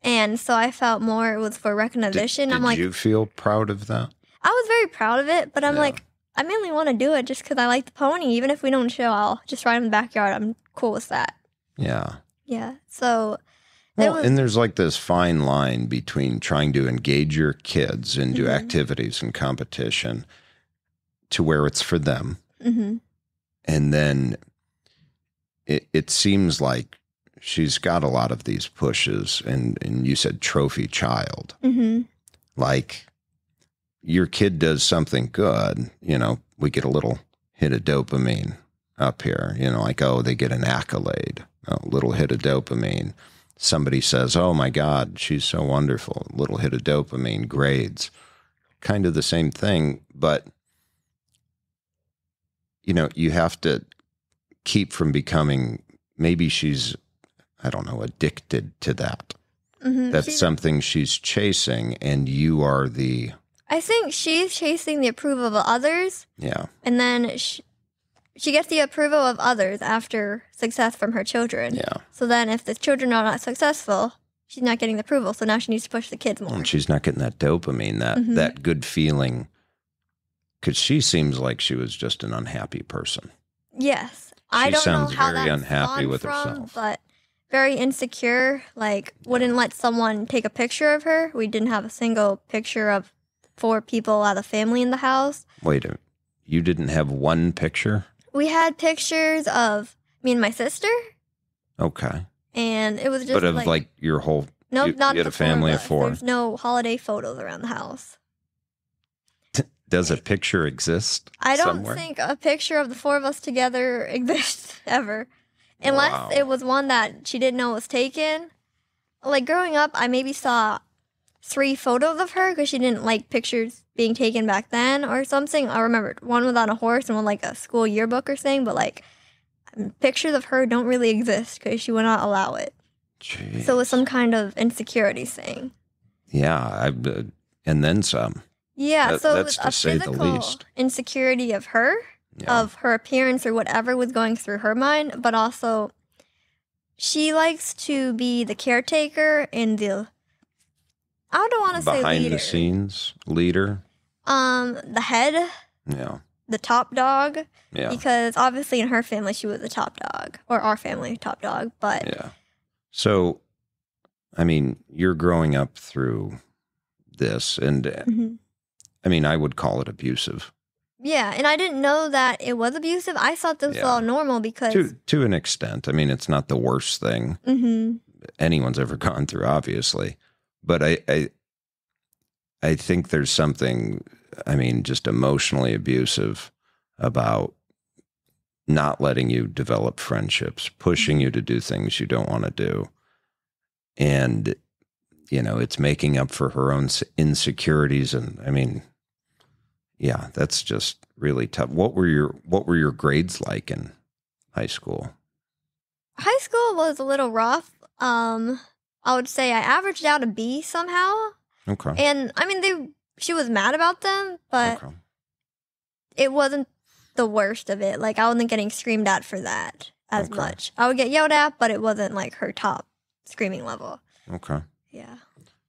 And so I felt more it was for recognition. Did you feel proud of that? I was very proud of it, but I'm like, I mainly want to do it just because I like the pony. Even if we don't show, I'll just ride in the backyard. I'm cool with that. Yeah. Yeah. So. And there's like this fine line between trying to engage your kids into activities and competition to where it's for them. Mm-hmm. And then it seems like she's got a lot of these pushes, and you said trophy child. Mm-hmm. Like, your kid does something good, we get a little hit of dopamine up here, like, oh, they get an accolade, a little hit of dopamine. Somebody says, oh my God, she's so wonderful, little hit of dopamine, grades, kind of the same thing. But, you have to keep from becoming, maybe she's, I don't know, addicted to that. Mm-hmm. That's something she's chasing, and you are I think she's chasing the approval of others. Yeah. And then she gets the approval of others after success from her children. Yeah. So then if the children are not successful, she's not getting the approval. So now she needs to push the kids more. And she's not getting that dopamine, that good feeling. Because she seems like she was just an unhappy person. Yes. I don't know how very that's unhappy with from, herself. But very insecure. Like, wouldn't let someone take a picture of her. We didn't have a single picture of 4 people out of the family in the house. Wait a minute. You didn't have one picture? We had pictures of me and my sister. Okay. And it was just but of like your whole... No, not you had a family of 4. There's no holiday photos around the house. Does a picture exist I don't somewhere? think a picture of the 4 of us together exists ever. Unless it was one that she didn't know was taken. Like, growing up, I maybe saw 3 photos of her because she didn't like pictures being taken back then or something. I remember one was on a horse and one like a school yearbook or something, but like pictures of her don't really exist because she would not allow it. Jeez. So it was some kind of insecurity thing. Yeah, and then some. Yeah, so it was that's a to say the physical least. insecurity of her, of her appearance or whatever was going through her mind, but also she likes to be the caretaker and I don't want to say leader. Behind the scenes leader. The head. Yeah. The top dog. Yeah. Because obviously in her family she was the top dog, or our family top dog. But yeah. So, I mean, you're growing up through this, and I mean, I would call it abusive. Yeah, and I didn't know that it was abusive. I thought this was all normal because to an extent. I mean, it's not the worst thing anyone's ever gone through, obviously. But I think there's something, I mean, just emotionally abusive about not letting you develop friendships, pushing you to do things you don't want to do. And, it's making up for her own insecurities. And I mean, yeah, that's just really tough. What were your grades like in high school? High school was a little rough. I would say I averaged out a B somehow. Okay. And, I mean, she was mad about them, but it wasn't the worst of it. Like, I wasn't getting screamed at for that as much. I would get yelled at, but it wasn't, like, her top screaming level. Okay. Yeah.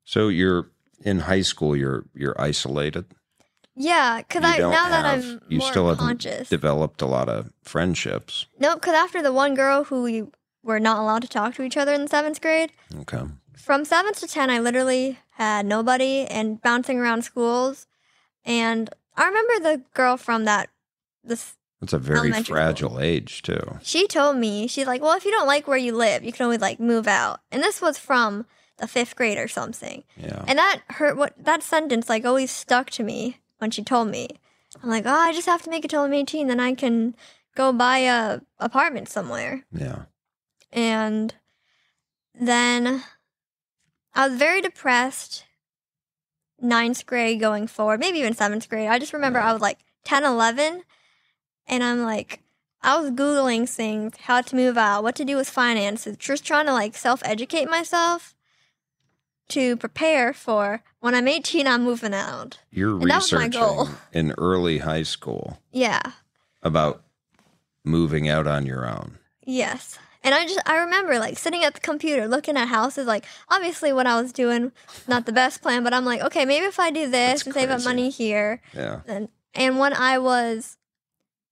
So you're in high school, you're isolated? Yeah, because now that I'm you more still conscious. haven't developed a lot of friendships. No, because after the one girl who we were not allowed to talk to each other in the 7th grade, Okay. from 7th to 10, I literally had nobody and bouncing around schools. And I remember the girl from this It's a very fragile age, too. She told me, she's like, well, if you don't like where you live, you can always, like, move out. And this was from the 5th grade or something. Yeah. And that sentence, like, always stuck to me when she told me. I'm like, I just have to make it till I'm 18, then I can go buy a apartment somewhere. Yeah. And then I was very depressed 9th grade going forward, maybe even 7th grade. I just remember I was like 10, 11, and I'm like, I was Googling things, how to move out, what to do with finances, just trying to like self-educate myself to prepare for when I'm 18, I'm moving out. You're and researching that was my goal. In early high school. Yeah. About moving out on your own. Yes. And I remember like sitting at the computer looking at houses, like obviously what I was doing, not the best plan, but I'm like, okay, maybe if I do this and save up money here. Yeah. And when I was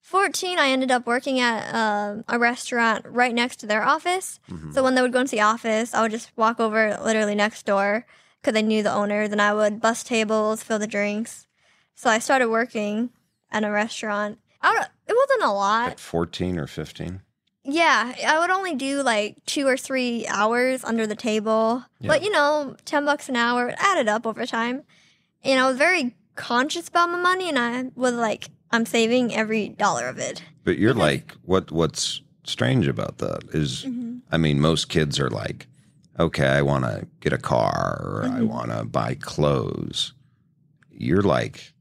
14, I ended up working at a restaurant right next to their office. Mm-hmm. So when they would go into the office, I would just walk over literally next door because I knew the owner. Then I would bus tables, fill the drinks. So I started working at a restaurant. It wasn't a lot. At 14 or 15? Yeah, I would only do like 2 or 3 hours under the table. Yeah. But, $10 an hour added up over time. And I was very conscious about my money, and I was like, I'm saving every dollar of it. But you're like, what's strange about that is, mm-hmm. I mean, most kids are like, okay, I want to get a car or mm-hmm. I want to buy clothes. You're like,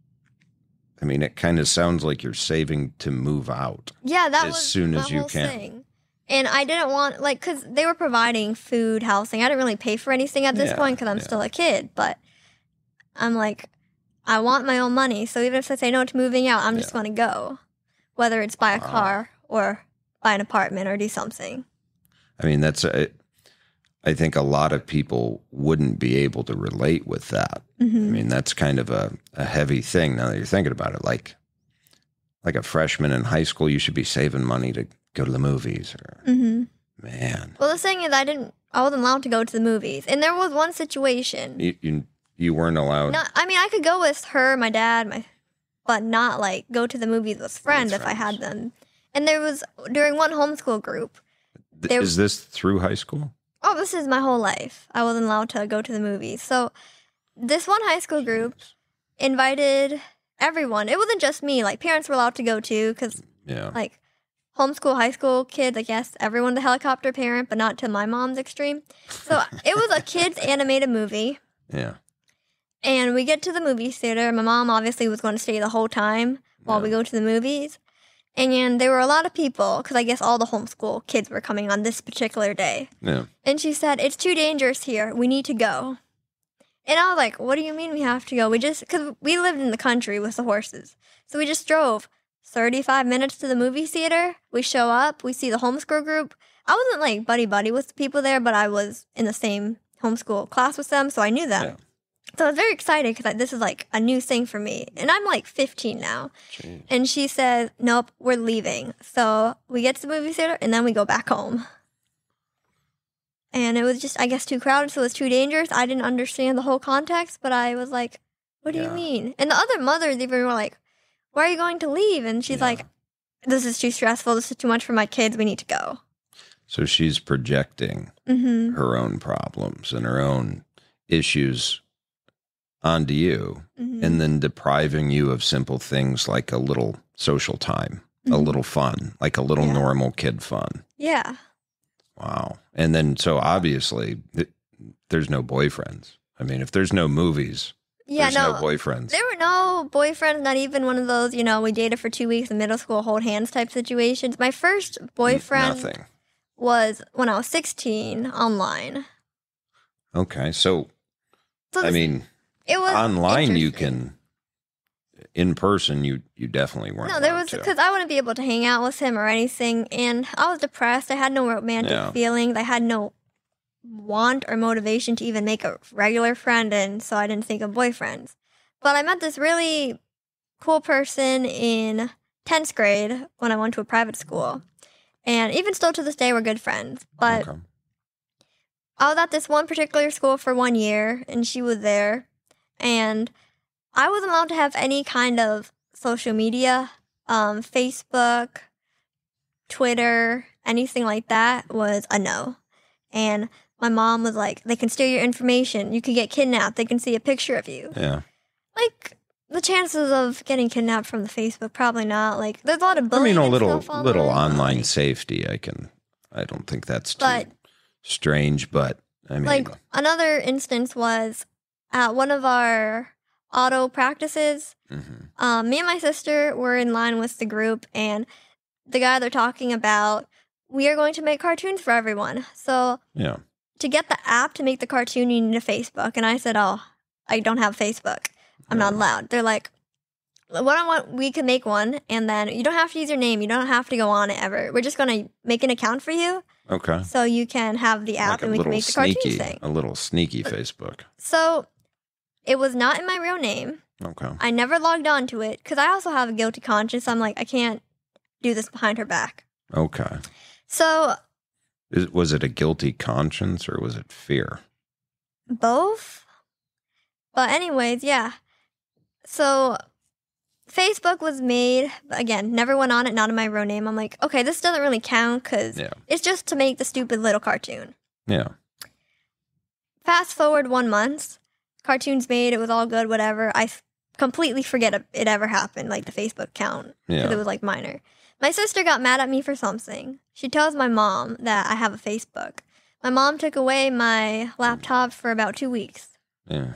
I mean, it kind of sounds like you're saving to move out. Yeah, that as was soon as you can. Thing. And I didn't want, like, because they were providing food, housing. I didn't really pay for anything at this point because I'm still a kid. But I'm like, I want my own money. So even if I say no to moving out, I'm just going to go. Whether it's buy a car or buy an apartment or do something. I mean, I think a lot of people wouldn't be able to relate with that. Mm-hmm. I mean, that's kind of a heavy thing now that you're thinking about it. Like a freshman in high school, you should be saving money to go to the movies. Or, mm-hmm. Man. Well, the thing is, I wasn't allowed to go to the movies. And there was one situation. You weren't allowed? No, I mean, I could go with her, my dad, but not like go to the movies with friends if I had them. And there was, during one homeschool group. Is this through high school? Oh, this is my whole life. I wasn't allowed to go to the movies. So this one high school group invited everyone. It wasn't just me. Like, parents were allowed to go too because, like, homeschool high school kids, I guess everyone's a helicopter parent, but not to my mom's extreme. So it was a kids' animated movie. Yeah. And we get to the movie theater. My mom obviously was going to stay the whole time while we go to the movies. And there were a lot of people, because I guess all the homeschool kids were coming on this particular day. Yeah. And she said, it's too dangerous here. We need to go. And I was like, what do you mean we have to go? Because we lived in the country with the horses. So we just drove 35 minutes to the movie theater. We show up. We see the homeschool group. I wasn't like buddy-buddy with the people there, but I was in the same homeschool class with them, so I knew them. Yeah. So I was very excited because this is like a new thing for me. And I'm like 15 now. Jeez. And she said, nope, we're leaving. So we get to the movie theater and then we go back home. And it was just, I guess, too crowded, so it was too dangerous. I didn't understand the whole context, but I was like, what do you mean? And the other mothers even were like, why are you going to leave? And she's like, this is too stressful. This is too much for my kids. We need to go. So she's projecting her own problems and her own issues onto you, and then depriving you of simple things like a little social time, a little fun, like a little normal kid fun. Yeah. Wow. And then, so obviously, there's no boyfriends. I mean, if there's no movies, there's no boyfriends. There were no boyfriends, not even one of those, we dated for 2 weeks in middle school, hold hands type situations. My first boyfriend was when I was 16 online. Okay. So, So I mean, it was online you interesting. can, in person you definitely weren't No, there allowed was to. because I wouldn't be able to hang out with him or anything, and I was depressed. I had no romantic Yeah. feelings. I had no want or motivation to even make a regular friend, and so I didn't think of boyfriends. But I met this really cool person in 10th grade when I went to a private school, and even still to this day, we're good friends. But Okay. I was at this one particular school for 1 year, and she was there, and I wasn't allowed to have any kind of social media, Facebook, Twitter, anything like that was a no. And my mom was like, they can steal your information. You could get kidnapped. They can see a picture of you. Yeah. Like, the chances of getting kidnapped from the Facebook, probably not. Like, there's a lot of I bullying mean, a and little stuff little online, but, online like, safety. I don't think that's too But- strange, but I mean, like, another instance was at one of our auto practices. mhm. Me and my sister were in line with the group, and the guy they're talking about, we are going to make cartoons for everyone. So Yeah. to get the app to make the cartoon, you need a Facebook. And I said, oh, I don't have Facebook. I'm not Yeah. allowed. They're like, what I want, we can make one, and then you don't have to use your name. You don't have to go on it ever. We're just going to make an account for you Okay. so you can have the app Like a and we can little make the cartoon sneaky, thing. a little sneaky Facebook. So it was not in my real name. Okay. I never logged on to it because I also have a guilty conscience. I'm like, I can't do this behind her back. Okay. So Was it a guilty conscience or was it fear? both. But anyways, yeah. So Facebook was made, but again, never went on it, not in my real name. I'm like, okay, this doesn't really count because Yeah. it's just to make the stupid little cartoon. Yeah. Fast forward 1 month, cartoon's made, it was all good, whatever. Completely forget it ever happened, like the Facebook count, because Yeah. it was like minor. My sister got mad at me for something. She tells my mom that I have a Facebook. My mom took away my laptop for about 2 weeks. Yeah.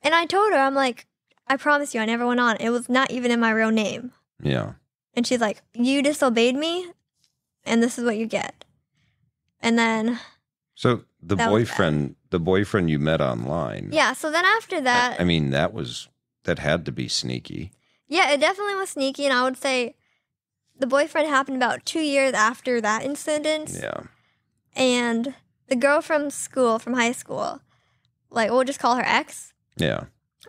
And I told her, I'm like, I promise you, I never went on. It was not even in my real name. Yeah. And she's like, you disobeyed me, and this is what you get. And then, So the That was boyfriend you met online. yeah, so then after that, I mean, that had to be sneaky. yeah, it definitely was sneaky. And I would say the boyfriend happened about 2 years after that incident. Yeah. And the girl from school, from high school, like, we'll just call her X. Yeah.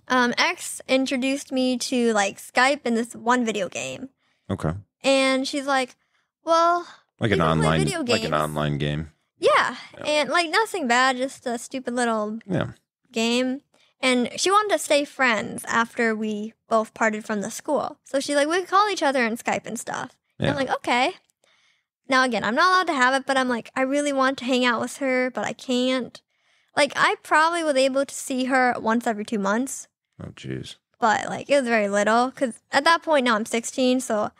X introduced me to, like, Skype and this one video game. Okay. And she's like, well, Like you an can play online video like an games. online game. Yeah. Yeah. And, like, nothing bad, just a stupid little Yeah. game. And she wanted to stay friends after we both parted from the school. So she's like, we could call each other on Skype and stuff. And Yeah. I'm like, okay. Now, again, I'm not allowed to have it, but I'm like, I really want to hang out with her, but I can't. Like, I probably was able to see her once every 2 months, Oh jeez. but, like, it was very little. Because at that point, now I'm 16, so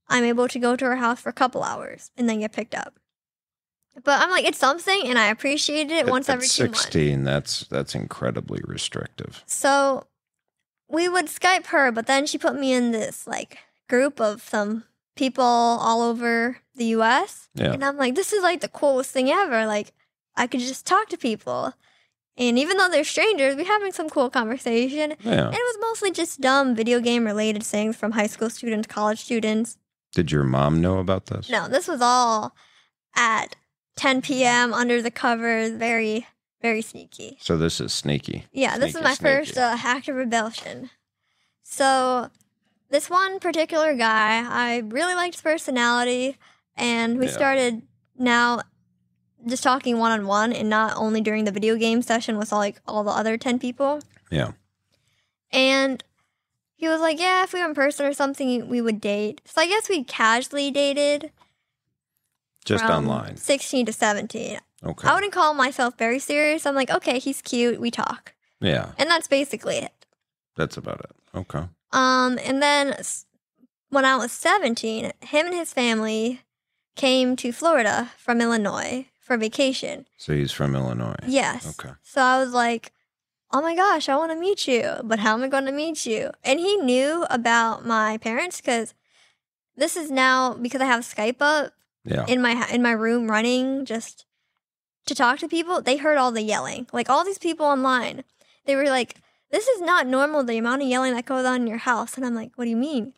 I'm able to go to her house for a couple hours and then get picked up. But I'm like, it's something, and I appreciated it once At every 2 months. 16, that's incredibly restrictive. So we would Skype her, but then she put me in this, like, group of some people all over the US. Yeah. And I'm like, this is like the coolest thing ever. Like, I could just talk to people. And even though they're strangers, we're having some cool conversation. Yeah. And it was mostly just dumb video game related things from high school students, college students. Did your mom know about this? No, this was all at 10 p.m. under the covers, very, very sneaky. So this is sneaky. Yeah, this is Sneaky, my sneaky. first act of rebellion. So, this one particular guy, I really liked his personality, and we Yeah. started now just talking one-on-one and not only during the video game session with all the other 10 people. Yeah. And he was like, yeah, if we were in person or something, we would date. So I guess we casually dated. Just from online. 16 to 17. Okay. I wouldn't call myself very serious. I'm like, okay, he's cute, we talk. Yeah. And that's basically it. That's about it. Okay. And then when I was 17, him and his family came to Florida from Illinois for vacation. So he's from Illinois. Yes. Okay. So I was like, oh my gosh, I want to meet you, but how am I going to meet you? And he knew about my parents because this is now because I have Skype up Yeah. in my room running, just to talk to people, they heard all the yelling. Like, all these people online, they were like, this is not normal, the amount of yelling that goes on in your house. And I'm like, what do you mean?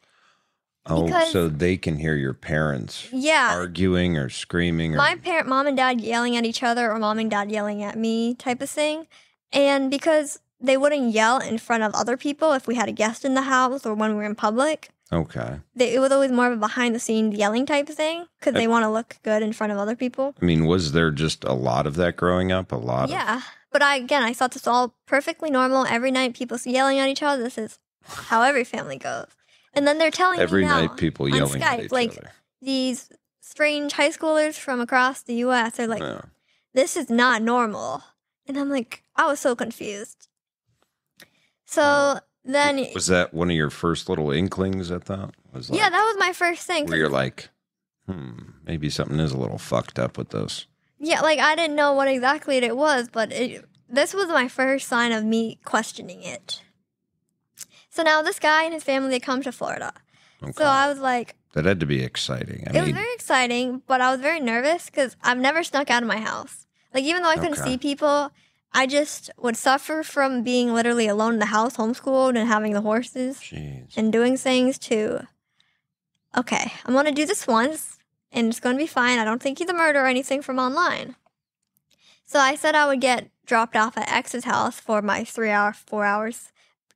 Oh, Because- so they can hear your parents arguing or screaming? Or... My mom and dad yelling at each other, or mom and dad yelling at me type of thing. And because they wouldn't yell in front of other people if we had a guest in the house or when we were in public. Okay. It was always more of a behind-the-scenes yelling type of thing because they want to look good in front of other people. I mean, was there just a lot of that growing up? Yeah. But I thought this was all perfectly normal. Every night people yelling at each other. This is how every family goes. And then they're telling every me now night people yelling on Skype, at each like, other. These strange high schoolers from across the U.S. are like, this is not normal. And I'm like, I was so confused. So then... Was that one of your first little inklings at that? Yeah, that was my first thing. Where you're like, maybe something is a little fucked up with this. Yeah, like, I didn't know what exactly it was, but this was my first sign of me questioning it. So now this guy and his family, they come to Florida. Okay. So I was like... That had to be exciting. It was very exciting, but I was very nervous because I've never snuck out of my house. Like, even though I couldn't see people, I just would suffer from being literally alone in the house, homeschooled, and having the horses. Jeez. And doing things to, okay, I'm going to do this once, and it's going to be fine. I don't think he's a murderer or anything from online. So I said I would get dropped off at X's house for my 4 hours.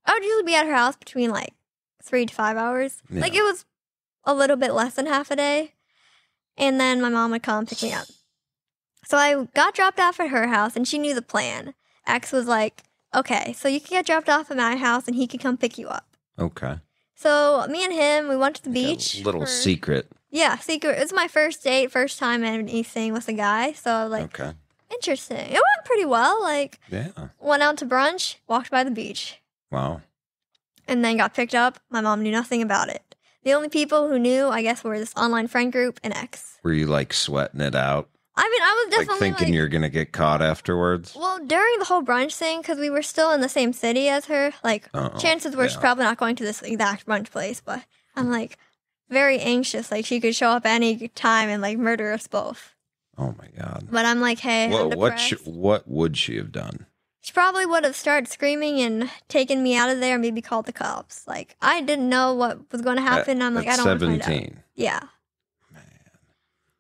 I would usually be at her house between, like, 3 to 5 hours. Yeah. Like, it was a little bit less than half a day. And then my mom would come pick me up. So I got dropped off at her house, and she knew the plan. X was like, okay, so you can get dropped off at my house, and he can come pick you up. Okay. So me and him, we went to the beach. A little secret. Yeah, secret. It was my first date, first time anything with a guy. So I was like, interesting. It went pretty well. Like, went out to brunch, walked by the beach. Wow. And then got picked up. My mom knew nothing about it. The only people who knew, I guess, were this online friend group and X. Were you, like, sweating it out? I mean, I was definitely, thinking you're going to get caught afterwards? Well, during the whole brunch thing, because we were still in the same city as her, like, chances were she's probably not going to this exact brunch place, but I'm, like, very anxious. Like, she could show up any time and, like, murder us both. Oh, my God. But I'm like, hey, I'm depressed. What would she have done? She probably would have started screaming and taken me out of there, maybe called the cops. Like, I didn't know what was going to happen. I'm like, I don't want to find out. 17. Yeah.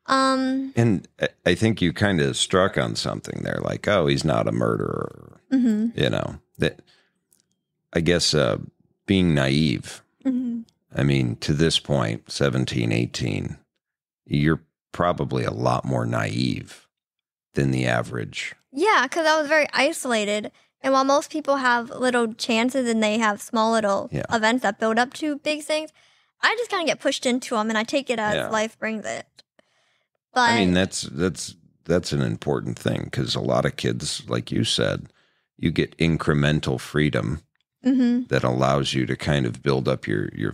Man. And I think you kind of struck on something there, like, oh, he's not a murderer. Mm-hmm. You know, that I guess being naive. Mm-hmm. I mean, to this point, 17, 18, you're probably a lot more naive than the average. Yeah, because I was very isolated. And while most people have little chances and they have small little events that build up to big things, I just kind of get pushed into them and I take it as life brings it. But I mean, that's an important thing because a lot of kids, like you said, you get incremental freedom that allows you to kind of build up your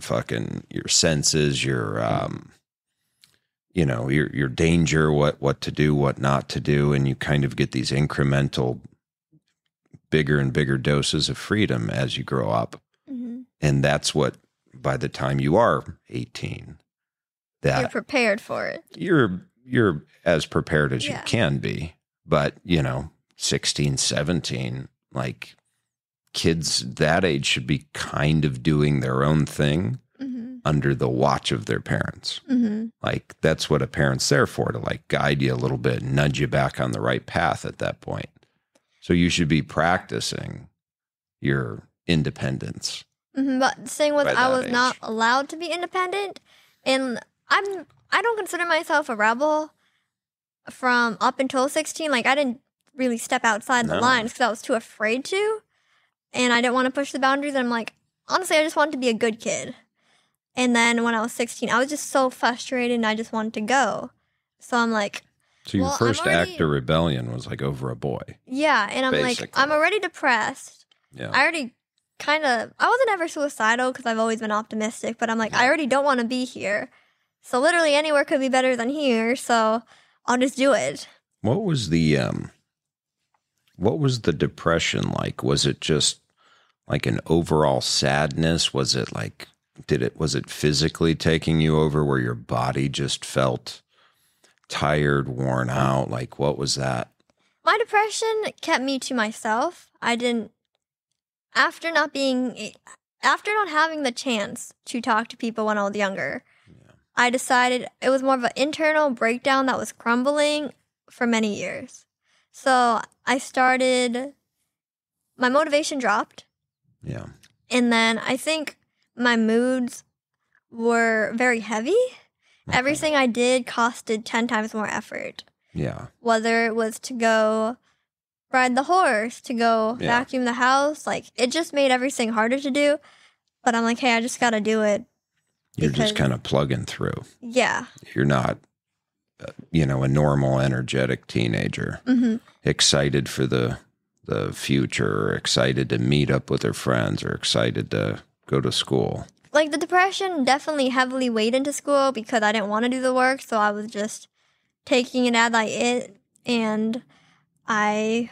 senses, your your danger, what to do, what not to do, and you kind of get these incremental bigger and bigger doses of freedom as you grow up. Mm-hmm. And that's what, by the time you are 18, that you're prepared for it. You're as prepared as you can be. But, 16, 17, like kids that age should be kind of doing their own thing under the watch of their parents. Mm-hmm. Like that's what a parent's there for, to like guide you a little bit and nudge you back on the right path at that point. So you should be practicing your independence. Mm-hmm, but the thing was, I was not allowed to be independent, and I don't consider myself a rebel from up until 16. Like I didn't really step outside the lines because I was too afraid to, and I didn't want to push the boundaries. And I'm like, honestly, I just wanted to be a good kid. And then when I was 16, I was just so frustrated, and I just wanted to go. So I'm like. So your first act of rebellion was like over a boy. Yeah, and I'm basically. Like, I'm already depressed. Yeah. I wasn't ever suicidal because I've always been optimistic, but I'm like, I already don't want to be here. So literally anywhere could be better than here, so I'll just do it. What was the depression like? Was it just like an overall sadness? Was it like, was it physically taking you over where your body just felt tired, worn out? Like, what was that? My depression kept me to myself. After not having the chance to talk to people when I was younger, I decided it was more of an internal breakdown that was crumbling for many years. So my motivation dropped. Yeah. And then I think my moods were very heavy. Okay. Everything I did costed 10 times more effort. Yeah. Whether it was to go ride the horse, to go vacuum the house, like it just made everything harder to do. But I'm like, hey, I just got to do it. You're just kind of plugging through. Yeah. You're not, a normal, energetic teenager, excited for the future, or excited to meet up with their friends, or excited to go to school. Like the depression definitely heavily weighed into school because I didn't want to do the work. So I was just taking it as and I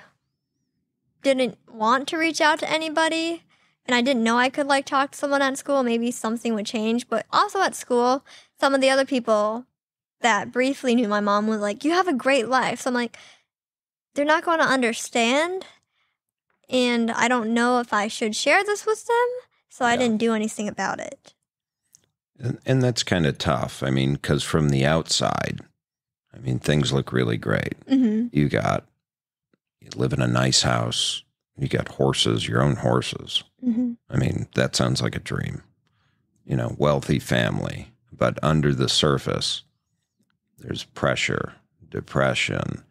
didn't want to reach out to anybody, and I didn't know I could talk to someone at school. Maybe something would change. But also at school, some of the other people that briefly knew my mom was like, you have a great life. So I'm like, they're not going to understand, and I don't know if I should share this with them. So I didn't do anything about it. And that's kind of tough. I mean, because from the outside, things look really great. You live in a nice house. You got horses, your own horses. That sounds like a dream. Wealthy family. But under the surface, there's pressure, depression.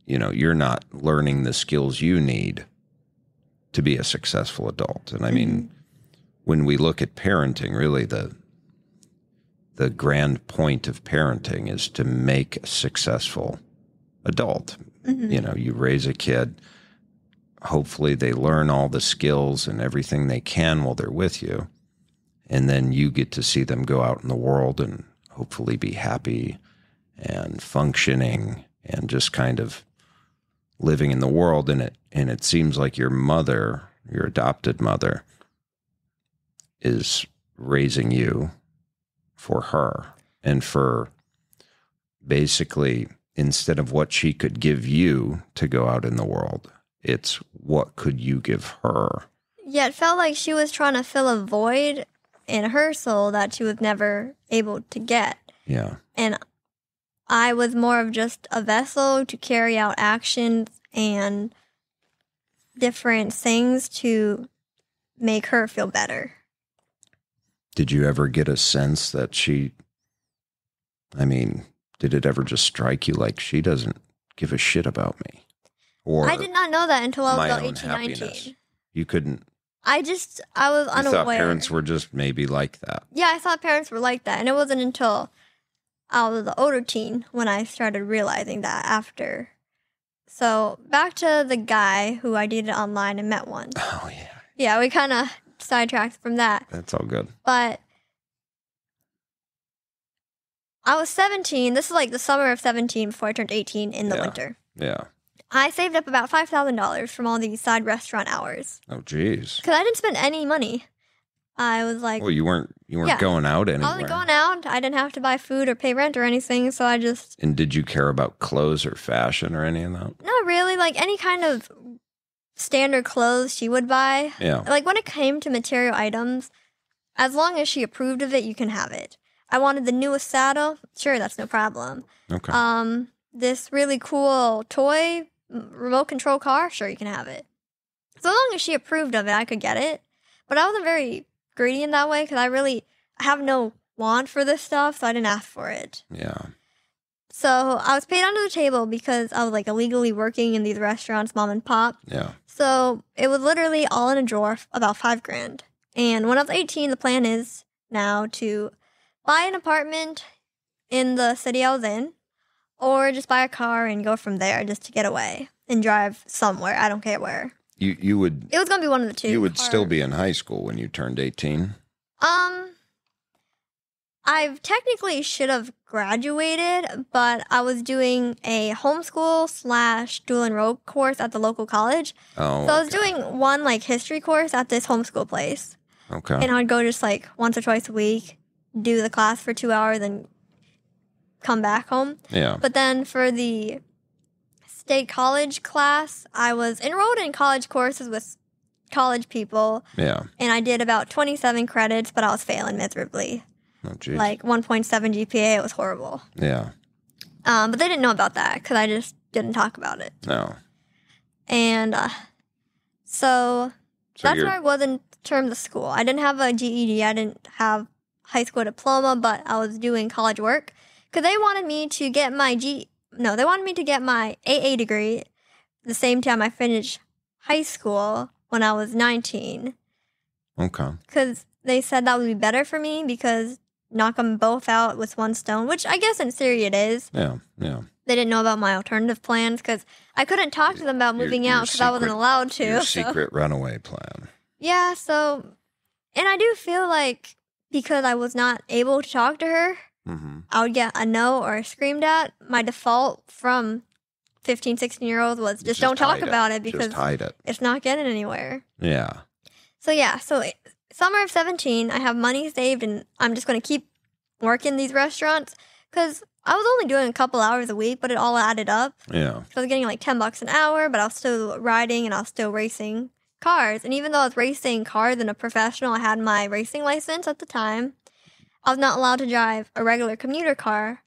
You're not learning the skills you need to be a successful adult. And when we look at parenting, really the grand point of parenting is to make a successful adult. You raise a kid, hopefully they learn all the skills and everything they can while they're with you. And then you get to see them go out in the world and hopefully be happy and functioning and just kind of living in the world. And it seems like your adopted mother, is raising you for her and for basically, instead of what she could give you to go out in the world, it's what could you give her? Yeah, it felt like she was trying to fill a void in her soul that she was never able to get. Yeah. And I was more of just a vessel to carry out actions and different things to make her feel better. Did you ever get a sense that did it ever just strike you like she doesn't give a shit about me? Or I did not know that until I was about 18, happiness. 19. You couldn't. I was unaware. You thought parents were just maybe like that. Yeah, I thought parents were like that. And it wasn't until I was an older teen when I started realizing that after. So back to the guy who I dated online and met once. Oh, yeah. Yeah, we kind of sidetracked from that. That's all good. But I was 17. This is like the summer of 17 before I turned 18 in the winter. Yeah. I saved up about $5,000 from all these side restaurant hours. Oh, geez. Because I didn't spend any money. I was like... Well, you weren't going out anywhere. I wasn't going out. I didn't have to buy food or pay rent or anything, so I just... And did you care about clothes or fashion or any of that? Not really. Like, any kind of standard clothes she would buy. Yeah. Like, when it came to material items, as long as she approved of it, you can have it. I wanted the newest saddle. Sure, that's no problem. Okay. This really cool toy, remote control car. Sure, you can have it. So long as she approved of it, I could get it. But I wasn't very greedy in that way because I have no want for this stuff, so I didn't ask for it. Yeah. So I was paid under the table because I was like illegally working in these restaurants, mom and pop. Yeah. So it was literally all in a drawer, about $5,000. And when I was 18, the plan is now to buy an apartment in the city I was in, or just buy a car and go from there just to get away and drive somewhere. I don't care where. You would... It was going to be one of the two. You would still be in high school when you turned 18? I technically should have graduated, but I was doing a homeschool / dual enroll course at the local college. Oh, so I was doing one history course at this homeschool place. Okay. And I'd go just once or twice a week, do the class for 2 hours, and come back home. Yeah. But then for the state college class. I was enrolled in college courses with college people. Yeah. And I did about 27 credits, but I was failing miserably. Oh, geez. Like 1.7 GPA. It was horrible. Yeah. But they didn't know about that because I just didn't talk about it. No. And so that's where I was in terms of school. I didn't have a GED. I didn't have high school diploma, but I was doing college work because they wanted me to get my they wanted me to get my AA degree the same time I finished high school when I was 19. Okay. Because they said that would be better for me because knock them both out with one stone, which I guess in theory it is. Yeah, yeah. They didn't know about my alternative plans because I couldn't talk to them about moving out because I wasn't allowed to. Your secret runaway plan. Yeah, so, and I do feel like because I was not able to talk to her, I would get a no or screamed at. My default from 15, 16-year-olds was just don't talk about it because it's not getting anywhere. Yeah. So summer of 17, I have money saved and I'm just going to keep working these restaurants because I was only doing a couple hours a week, but it all added up. Yeah. So I was getting like $10 an hour, but I was still riding and I was still racing cars. And even though I was racing cars and a professional, I had my racing license at the time. I was not allowed to drive a regular commuter car.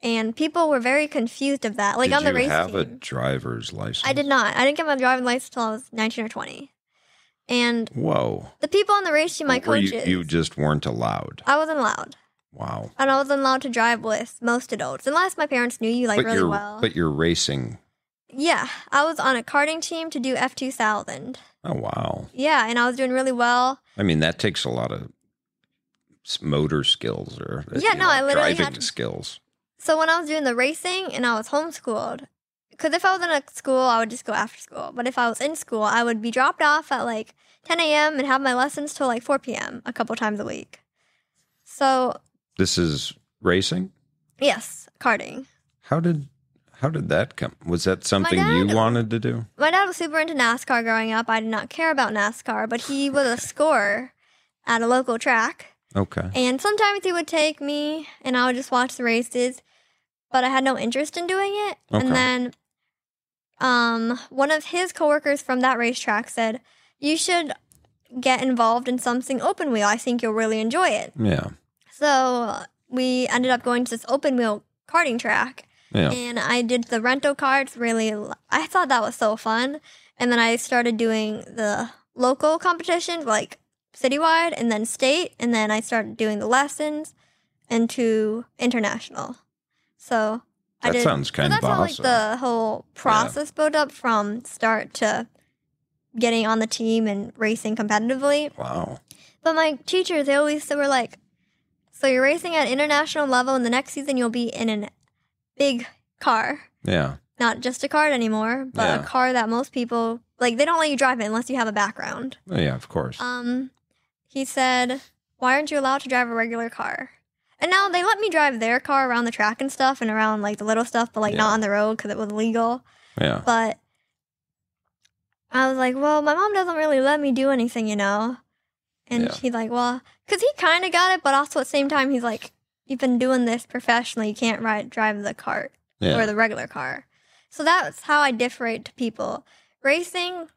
And people were very confused of that. Like on the race team. Did you have a driver's license? I did not. I didn't get my driving license until I was 19 or 20. And whoa, the people on the race team, my coaches. You just weren't allowed. I wasn't allowed. Wow. And I wasn't allowed to drive with most adults, unless my parents knew you really well. But you're racing. Yeah. I was on a karting team to do F2000. Oh, wow. Yeah, and I was doing really well. I mean, that takes a lot of motor skills or I literally driving skills. So when I was doing the racing and I was homeschooled, because if I was in a school, I would just go after school. But if I was in school, I would be dropped off at like 10 a.m. and have my lessons till like 4 p.m. a couple times a week. So this is racing? Yes, karting. How did that come? Was that something you wanted to do? My dad was super into NASCAR growing up. I did not care about NASCAR, but he was a scorer at a local track. Okay. And sometimes he would take me and I would just watch the races, but I had no interest in doing it. Okay. And then one of his coworkers from that racetrack said, you should get involved in something open wheel. I think you'll really enjoy it. Yeah. So we ended up going to this open wheel karting track. Yeah. And I did the rental carts. I thought that was so fun. And then I started doing the local competitions, like citywide and then state. And then I started doing the lessons into international. So that sounds kind of awesome. That's how the whole process built up from start to getting on the team and racing competitively. Wow. But my teachers, they always were like, so you're racing at international level and the next season you'll be in a big car. Yeah. Not just a kart anymore, but a car that most people, like, they don't let you drive it unless you have a background. Oh, yeah, of course. He said, why aren't you allowed to drive a regular car? And now they let me drive their car around the track and stuff and around, like, the little stuff, but, like, not on the road because it was illegal. Yeah. But I was like, well, my mom doesn't really let me do anything, you know? And he's like, well, because he kind of got it, but also at the same time, he's like, you've been doing this professionally. You can't drive the cart or the regular car. So that's how I differentiate to people. Racing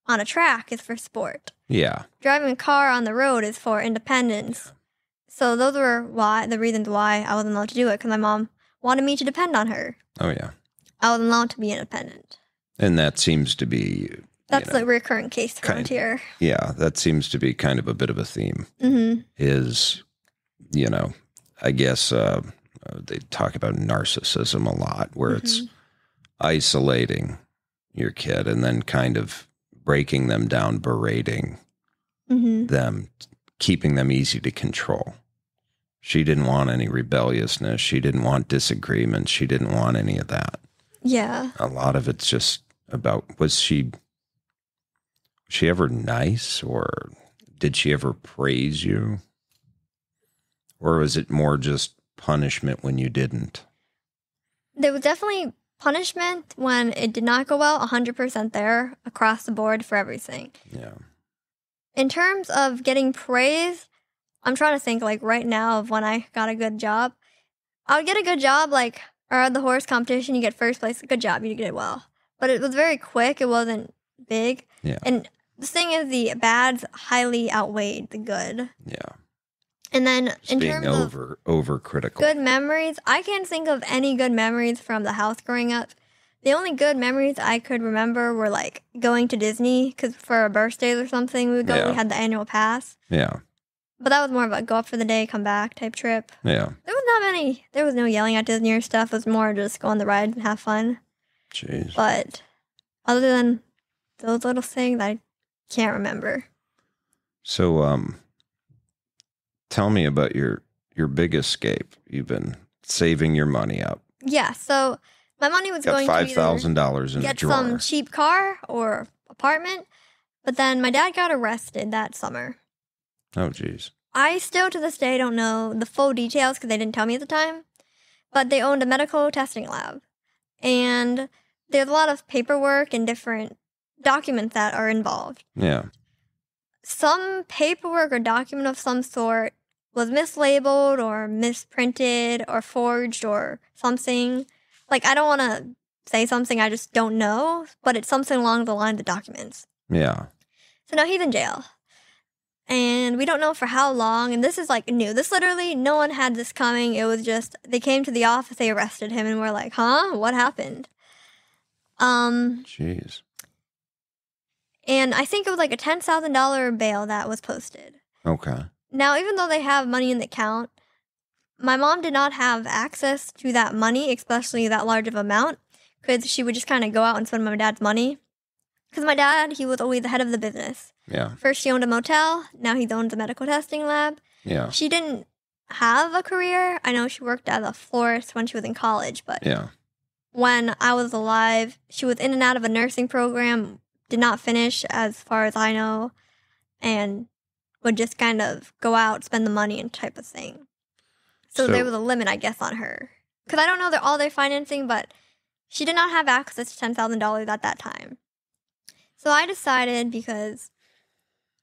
on a track is for sport. Yeah. Driving a car on the road is for independence. So those were the reasons why I wasn't allowed to do it, because my mom wanted me to depend on her. Oh, yeah. I wasn't allowed to be independent. And that seems to be... That's the recurrent case around here. Yeah, that seems to be kind of a bit of a theme. Mm-hmm. Is, I guess they talk about narcissism a lot, where it's isolating your kid and then kind of breaking them down, berating them, keeping them easy to control. She didn't want any rebelliousness. She didn't want disagreements. She didn't want any of that. Yeah. A lot of it's just about, was she ever nice, or did she ever praise you? Or was it more just punishment when you didn't? There was definitely punishment when it did not go well, 100% there, across the board for everything. Yeah. In terms of getting praise, I'm trying to think, like, right now of when I got a good job. I would get a good job, like, or the horse competition, you get first place, good job, you did well. but it was very quick. It wasn't big. Yeah. And the thing is, the bads highly outweighed the good. Yeah. And then Just in being terms of overcritical. good memories, I can't think of any good memories from the house growing up. The only good memories I could remember were like going to Disney, because for our birthdays or something, we would go. Yeah. We had the annual pass. Yeah. But that was more of a go up for the day, come back type trip. Yeah. There was no yelling at Disney or stuff. It was more just go on the ride and have fun. Jeez. But other than those little things, I can't remember. So, tell me about your big escape. You've been saving your money up. Yeah, so my money was Got going to $5,000 in a get drawer. some cheap car or apartment. But then my dad got arrested that summer. Oh, geez. I still to this day don't know the full details because they didn't tell me at the time. But they owned a medical testing lab. And there's a lot of paperwork and different documents that are involved. Yeah. Some paperwork or document of some sort was mislabeled or misprinted or forged or something. Like, I don't want to say something I just don't know, but it's something along the line of the documents. Yeah. So now he's in jail. And we don't know for how long. And this is like new. This literally, no one had this coming. It was just, they came to the office, they arrested him, and we're like, huh? What happened? Jeez. And I think it was like a $10,000 bail that was posted. Okay. Now, even though they have money in the account, my mom did not have access to that money, especially that large of amount, because she would just kind of go out and spend my dad's money. Because my dad, he was always the head of the business. Yeah. First, he owned a motel. Now he owns a medical testing lab. Yeah. She didn't have a career. I know she worked as a florist when she was in college, but Yeah. when I was alive, she was in and out of a nursing program, did not finish as far as I know, and would just kind of go out, spend the money and type of thing. So there was a limit, I guess, on her. Because I don't know all their financing, but she did not have access to $10,000 at that time. So I decided, because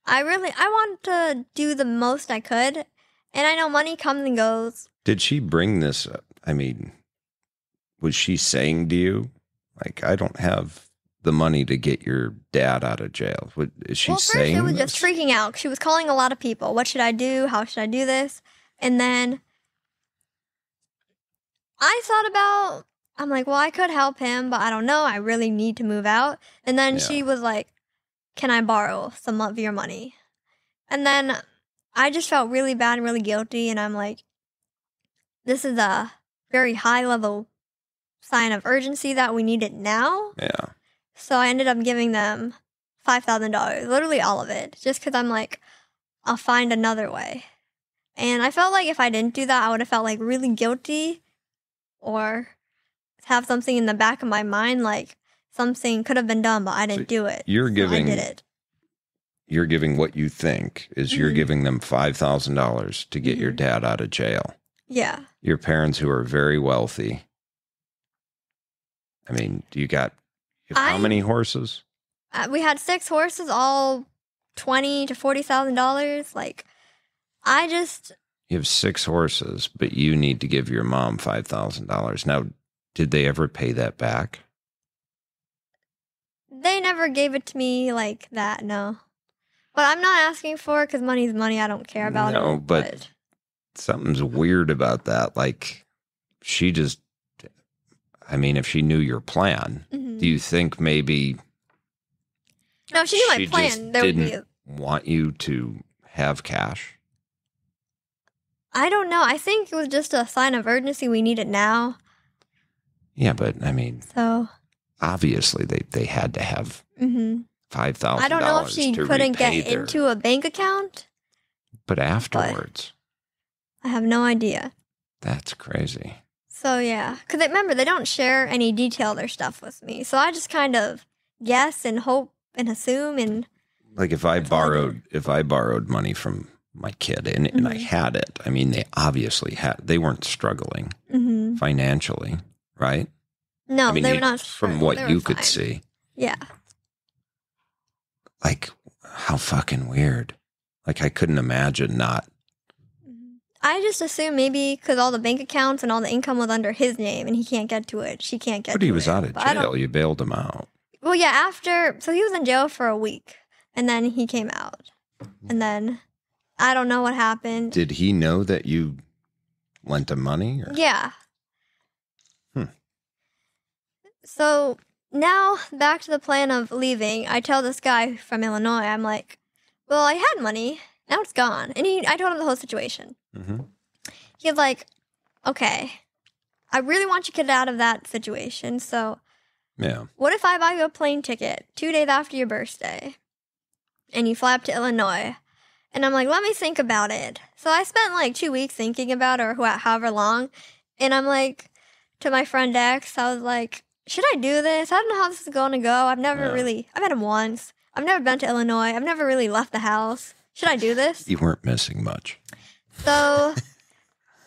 I wanted to do the most I could, and I know money comes and goes. Did she bring this up? I mean, was she saying to you, like, I don't have the money to get your dad out of jail? Is she saying Well, first it was this? just freaking out. She was calling a lot of people. What should I do? How should I do this? And then I thought about, I'm like, well, I could help him, but I don't know. I really need to move out. And then she was like, can I borrow some of your money? And then I just felt really bad and really guilty. And I'm like, this is a very high level sign of urgency that we need it now. Yeah. So I ended up giving them $5,000, literally all of it, just because I'm like, I'll find another way. And I felt like if I didn't do that, I would have felt like really guilty, or have something in the back of my mind like something could have been done, but I didn't do it. You're giving, I did it. You're giving what you think is you're giving them $5,000 to get your dad out of jail. Yeah. Your parents, who are very wealthy. I mean, you have how many horses? We had 6 horses, all $20,000 to $40,000. Like, You have 6 horses, but you need to give your mom $5,000. Now, did they ever pay that back? They never gave it to me like that, no. But I'm not asking for it because money's money. I don't care about it. No, but something's weird about that. Like, she just, I mean, if she knew your plan, do you think maybe... No, she knew my just plan. There didn't want you to have cash? I don't know. I think it was just a sign of urgency. We need it now. Yeah, but I mean, so obviously they had to have $5,000. I don't know if she couldn't get into a bank account. But afterwards. I have no idea. That's crazy. So yeah, because remember, they don't share any detail of their stuff with me. So I just kind of guess and hope and assume. And like if I borrowed money from my kid and I had it, I mean, they obviously they weren't struggling financially, right? No, I mean, they were not from what you could see. Yeah. Like, how fucking weird. Like, I couldn't imagine not. I just assumed maybe because all the bank accounts and all the income was under his name and he can't get to it. She can't get to it. But he was out of jail. You bailed him out. Well, yeah, so he was in jail for a week and then he came out. And then I don't know what happened. Did he know that you lent him money? Or? Yeah. So now back to the plan of leaving. I tell this guy from Illinois, I'm like, well, I had money. Now it's gone. And I told him the whole situation. Mm-hmm. He's like, okay, I really want you to get out of that situation. So yeah, what if I buy you a plane ticket 2 days after your birthday and you fly up to Illinois? And I'm like, let me think about it. So I spent like 2 weeks thinking about it or however long. And I'm like, to my friend X, I was like, should I do this? I don't know how this is going to go. I've met him once. I've never been to Illinois. I've never really left the house. Should I do this? You weren't missing much. So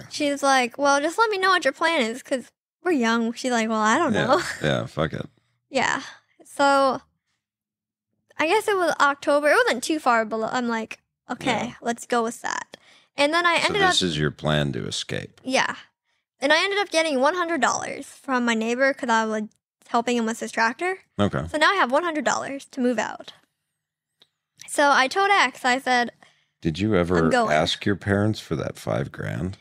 she's like, well, just let me know what your plan is because we're young. She's like, well, I don't know. Yeah, fuck it. Yeah. So I guess it was October. It wasn't too far below. I'm like, okay, let's go with that. And then I ended up... So this is your plan to escape. Yeah. And I ended up getting $100 from my neighbor because I was helping him with his tractor. Okay. So now I have $100 to move out. So I told X, I said... Did you ever ask your parents for that $5,000?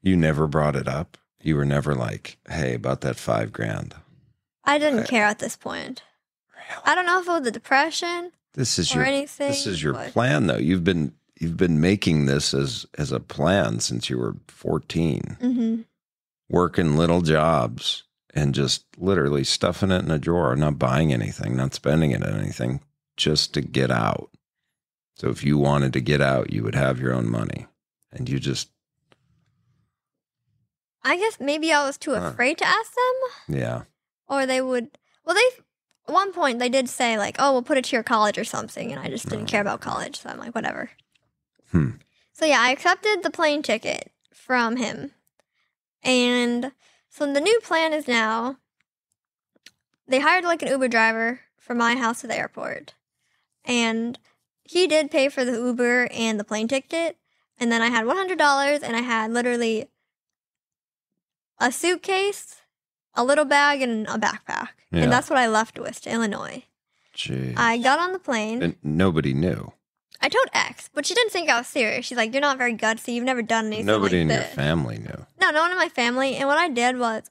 You never brought it up? You were never like, hey, about that $5,000? I didn't care at this point. Really? I don't know if it was a depression anything. This is your plan, though. You've been making this as a plan since you were 14. Mm-hmm. Working little jobs and just literally stuffing it in a drawer, not buying anything, not spending it on anything, just to get out. So if you wanted to get out, you would have your own money. And you just... I guess maybe I was too afraid to ask them. Yeah. Or they would... Well, at one point, they did say, like, oh, we'll put it to your college or something. And I just didn't care about college. So I'm like, whatever. So yeah, I accepted the plane ticket from him. And so the new plan is now, they hired like an Uber driver from my house to the airport. And he did pay for the Uber and the plane ticket. And then I had $100 and I had literally a suitcase, a little bag, and a backpack. Yeah. And that's what I left with to Illinois. Jeez. I got on the plane. And nobody knew. I told X, but she didn't think I was serious. She's like, you're not very gutsy. You've never done anything Nobody in this. your family knew. No one in my family. And what I did was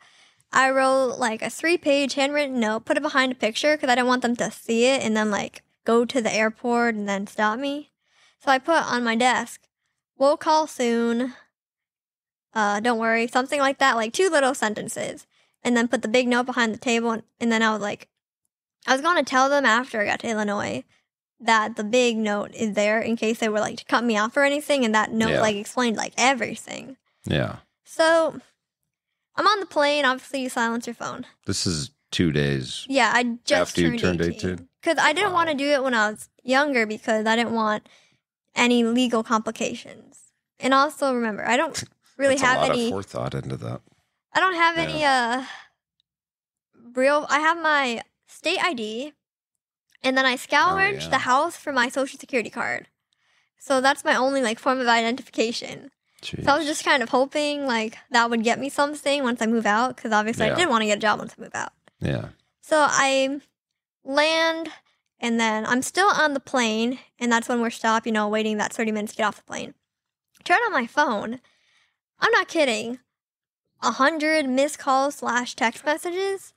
I wrote like a 3-page handwritten note, put it behind a picture because I didn't want them to see it and then like go to the airport and then stop me. So I put on my desk, we'll call soon. Don't worry. Something like that, like 2 little sentences. And then put the big note behind the table. And then I was like, I was going to tell them after I got to Illinois that the big note is there in case they were like to cut me off or anything, and that note like explained like everything. Yeah. So I'm on the plane. Obviously, you silence your phone. This is 2 days. Yeah, I just after you turned 18. Because I didn't want to do it when I was younger because I didn't want any legal complications. And also remember, I don't really have any. A lot of forethought into that. I don't have any real. I have my state ID. And then I scoured the house for my social security card. So that's my only like form of identification. Jeez. So I was just kind of hoping like that would get me something once I move out. Because obviously I did want to get a job once I move out. Yeah. So I land and then I'm still on the plane. And that's when we're stopped, waiting that 30 minutes to get off the plane. Turn on my phone. I'm not kidding. 100 missed calls / text messages.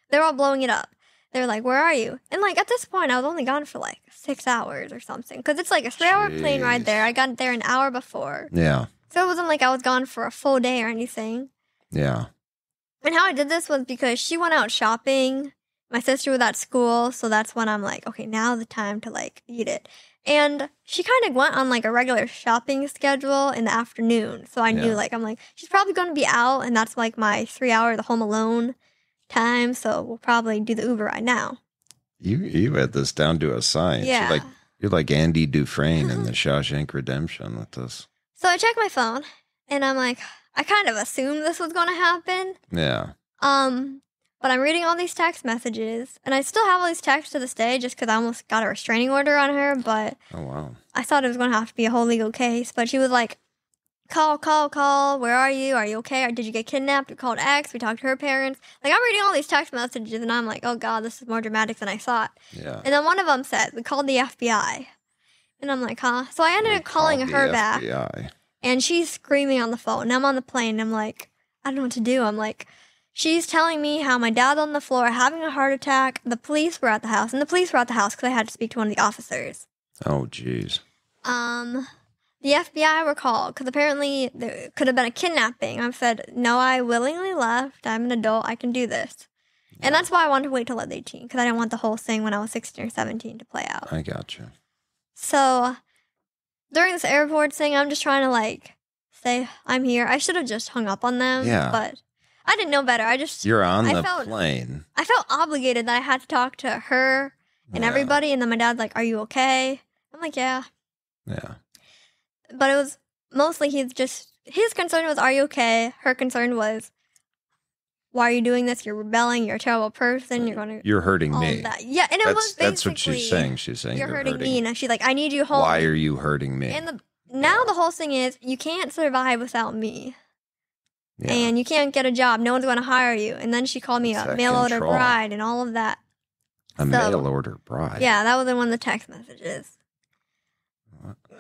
They're all blowing it up. They're like, where are you? And like at this point, I was only gone for like 6 hours or something. Because it's like a 3-hour plane ride there. I got there an hour before. Yeah. So it wasn't like I was gone for a full day or anything. Yeah. And how I did this was because she went out shopping. My sister was at school. So that's when I'm like, okay, now's the time to like eat it. And she kind of went on like a regular shopping schedule in the afternoon. So I knew I'm like, she's probably going to be out. And that's like my 3-hour, the home alone time, so we'll probably do the Uber right now. You had this down to a science. Yeah. You're like Andy Dufresne in the Shawshank Redemption with this. So I checked my phone, and I'm like, I kind of assumed this was going to happen. Yeah. But I'm reading all these text messages, and I still have all these texts to this day just because I almost got a restraining order on her, but oh wow, I thought it was going to have to be a whole legal case, but she was like, call. Where are you? Are you okay? Or did you get kidnapped? We called X. We talked to her parents. Like, I'm reading all these text messages, and I'm like, oh, God, this is more dramatic than I thought. Yeah. And then one of them said, we called the FBI. And I'm like, huh? So I ended up calling her back. FBI. And she's screaming on the phone. And I'm on the plane, and I'm like, I don't know what to do. I'm like, she's telling me how my dad's on the floor having a heart attack. The police were at the house. And the police were at the house because I had to speak to one of the officers. Oh, jeez. The FBI were called because apparently there could have been a kidnapping. I said, no, I willingly left. I'm an adult. I can do this. Yeah. And that's why I wanted to wait till I was 18 because I didn't want the whole thing when I was 16 or 17 to play out. I gotcha. So during this airport thing, I'm just trying to like say, I'm here. I should have just hung up on them. Yeah. But I didn't know better. You're on the plane. I felt obligated that I had to talk to her and everybody. And then my dad's like, are you okay? I'm like, yeah. Yeah. But it was mostly his concern was, are you okay? Her concern was, why are you doing this? You're rebelling. You're a terrible person. You're hurting me. That. Yeah, and that's what she's saying. She's saying you're hurting me. And she's like, I need you home. Why are you hurting me? And now the whole thing is, you can't survive without me. Yeah. And you can't get a job. No one's going to hire you. And then she called me a mail order bride and all of that. Mail order bride? Yeah, that was in one of the text messages.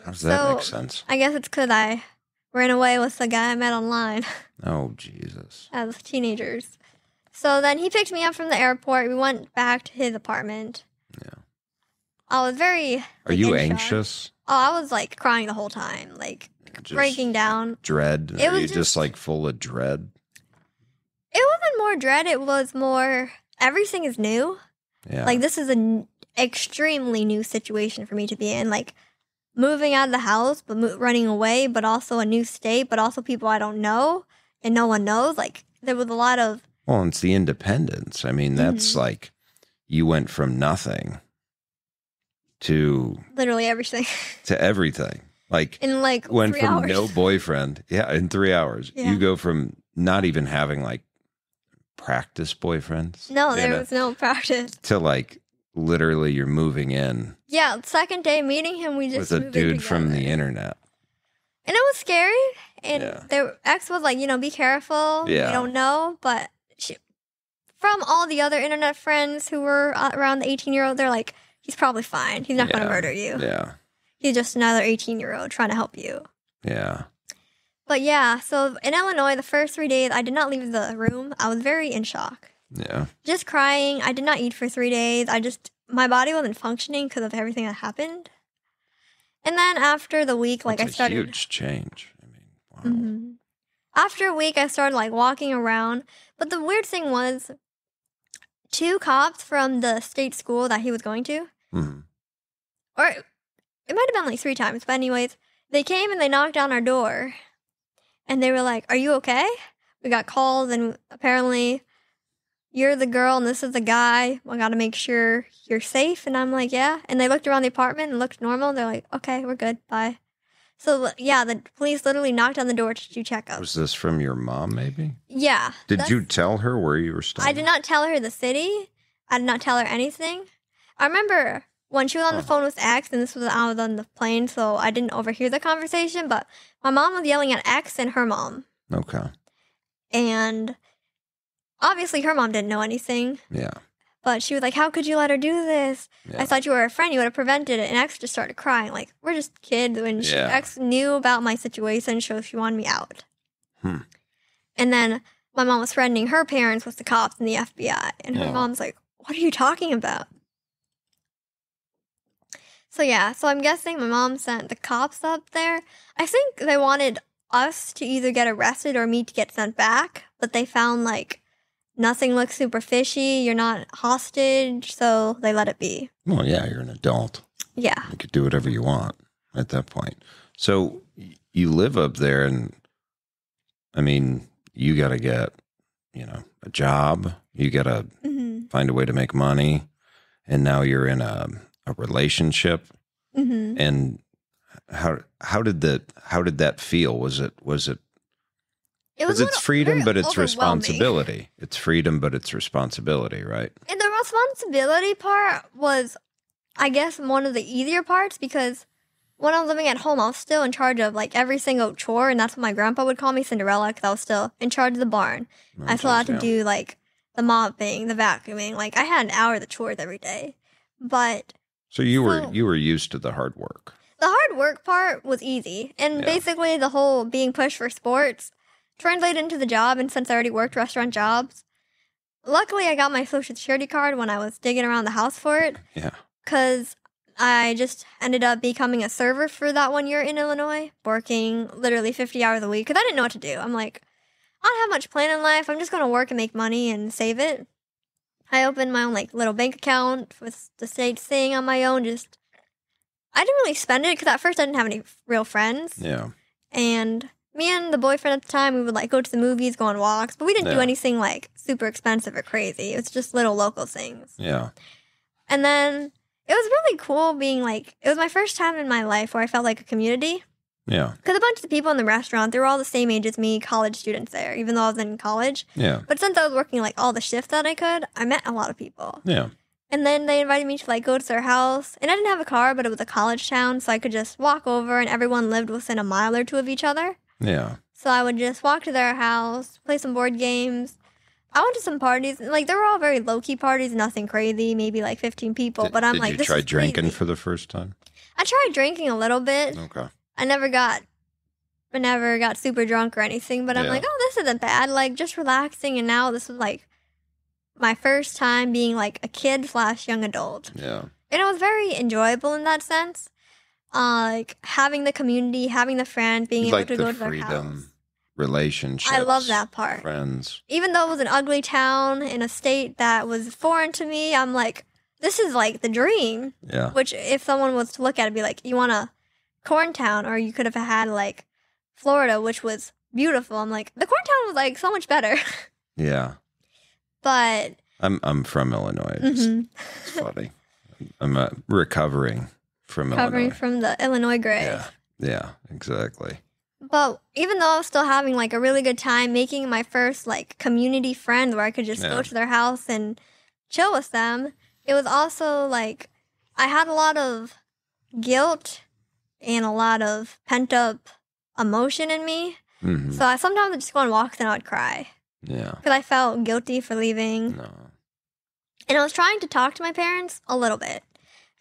How does that make sense? I guess it's because I ran away with the guy I met online. Oh, Jesus. As teenagers. So then he picked me up from the airport. We went back to his apartment. Yeah. I was very... Are you anxious? Oh, I was like crying the whole time. Like just breaking down. Dread? Are you just like full of dread? It wasn't more dread. It was more... Everything is new. Yeah. Like this is an extremely new situation for me to be in. Like... moving out of the house, but running away, but also a new state, but also people I don't know and no one knows. Like, there was a lot of... Well, it's the independence. I mean, that's like, you went from nothing to... literally everything. To everything. Like, in like went 3 from hours. No boyfriend. Yeah, in 3 hours. Yeah. You go from not even having like practice boyfriends. No, there was no practice. To like... literally, you're moving in. Yeah, second day meeting him, we just with a dude from the internet. And it was scary. And their ex was like, be careful. Yeah. You don't know. But from all the other internet friends who were around the 18-year-old, they're like, he's probably fine. He's not going to murder you. Yeah. He's just another 18-year-old trying to help you. Yeah. But yeah, so in Illinois, the first 3 days, I did not leave the room. I was very in shock. Yeah. Just crying. I did not eat for 3 days. My body wasn't functioning because of everything that happened. And then after the week, like I started... That's a huge change. I mean, wow. Mm-hmm. After a week, I started like walking around. But the weird thing was, 2 cops from the state school that he was going to, or it might have been like 3 times, but anyways, they came and they knocked on our door. And they were like, are you okay? We got calls and apparently... you're the girl and this is the guy. I got to make sure you're safe. And I'm like, yeah. And they looked around the apartment and looked normal. They're like, okay, we're good. Bye. So, yeah, the police literally knocked on the door to do checkups. Was this from your mom, maybe? Yeah. Did you tell her where you were staying? I did not tell her the city. I did not tell her anything. I remember when she was on the phone with X, and I was on the plane, so I didn't overhear the conversation, but my mom was yelling at X and her mom. Okay. And... obviously, her mom didn't know anything. Yeah. But she was like, how could you let her do this? Yeah. I thought you were a friend. You would have prevented it. And X just started crying. Like, we're just kids. When X knew about my situation, so she wanted me out. And then my mom was threatening her parents with the cops and the FBI. And her mom's like, what are you talking about? So, yeah. So, I'm guessing my mom sent the cops up there. I think they wanted us to either get arrested or me to get sent back. But they found, like... nothing looks super fishy. You're not hostage, so they let it be. Well, yeah, you're an adult. Yeah. You could do whatever you want at that point. So you live up there, and I mean, you got to get, a job. You got to find a way to make money, and now you're in a relationship. And how did that feel? Was it? Because it's freedom, but it's responsibility. It's freedom, but it's responsibility, right? And the responsibility part was, I guess, one of the easier parts because when I was living at home, I was still in charge of like every single chore, and that's what my grandpa would call me, Cinderella, because I was still in charge of the barn. I still had to do like the mopping, the vacuuming. Like I had an hour of the chores every day. But so you were used to the hard work. The hard work part was easy, and basically the whole being pushed for sports translated into the job. And since I already worked restaurant jobs, luckily I got my Social Security card when I was digging around the house for it. Yeah, because I just ended up becoming a server for that 1 year in Illinois, working literally 50 hours a week because I didn't know what to do. I'm like, I don't have much plan in life. I'm just going to work and make money and save it. I opened my own like little bank account with the state thing on my own. I didn't really spend it because at first I didn't have any real friends. Yeah. And me and the boyfriend at the time, we would like go to the movies, go on walks, but we didn't do anything like super expensive or crazy. It was just little local things. Yeah. And then it was really cool being like, it was my first time in my life where I felt like a community. Yeah. Because a bunch of the people in the restaurant, they were all the same age as me, college students there, even though I was in college. Yeah. But since I was working like all the shifts that I could, I met a lot of people. Yeah. And then they invited me to like go to their house. And I didn't have a car, but it was a college town, so I could just walk over and everyone lived within a mile or two of each other. Yeah. So I would just walk to their house, play some board games. I went to some parties, and like they were all very low-key parties, nothing crazy, maybe like 15 people. But I'm like, this is Did you try drinking crazy. for the first time? I tried drinking a little bit. Okay. I never got super drunk or anything, but I'm like, oh, this isn't bad. Like, just relaxing. And now this was like my first time being like a kid / young adult. Yeah. And it was very enjoyable in that sense. Like having the community, having the friends, being able to go to their house. Relationships. I love that part. Friends. Even though it was an ugly town in a state that was foreign to me, I'm like, this is like the dream. Yeah. Which if someone was to look at it, be like, you want a corn town, or you could have had like Florida, which was beautiful. I'm like, the corn town was like so much better. Yeah. But I'm from Illinois. It's funny. I'm recovering from Illinois. From the Illinois grave. Yeah. Yeah, exactly. But even though I was still having like a really good time making my first like community friend where I could just go to their house and chill with them, it was also like I had a lot of guilt and a lot of pent up emotion in me. Mm-hmm. So I sometimes would just go on walks and I would cry. Yeah. Because I felt guilty for leaving. No. And I was trying to talk to my parents a little bit.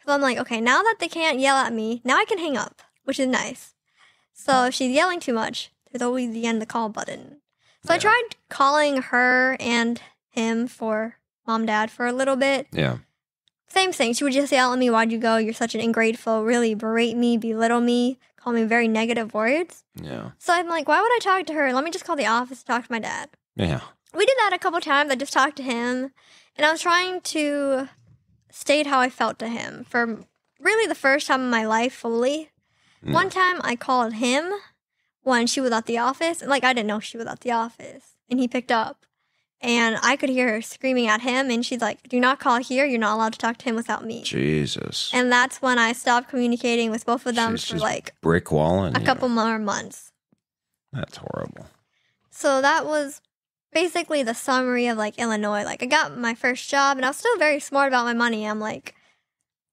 So I'm like, okay, now that they can't yell at me, now I can hang up, which is nice. So if she's yelling too much, there's always the end the call button. So I tried calling her and him for mom, dad for a little bit. Yeah. Same thing. She would just yell at me, why'd you go? You're such an ingrateful, really berate me, belittle me, call me very negative words. Yeah. So I'm like, why would I talk to her? Let me just call the office to talk to my dad. Yeah. We did that a couple times. I just talked to him. And I was trying to state how I felt to him for really the first time in my life fully. Mm. One time I called him when she was at the office. And like, I didn't know she was at the office. And he picked up. And I could hear her screaming at him. And she's like, do not call here. You're not allowed to talk to him without me. Jesus. And that's when I stopped communicating with both of them for like brick walling a couple more months. That's horrible. So that was basically the summary of like Illinois. Like I got my first job and I was still very smart about my money. I'm like,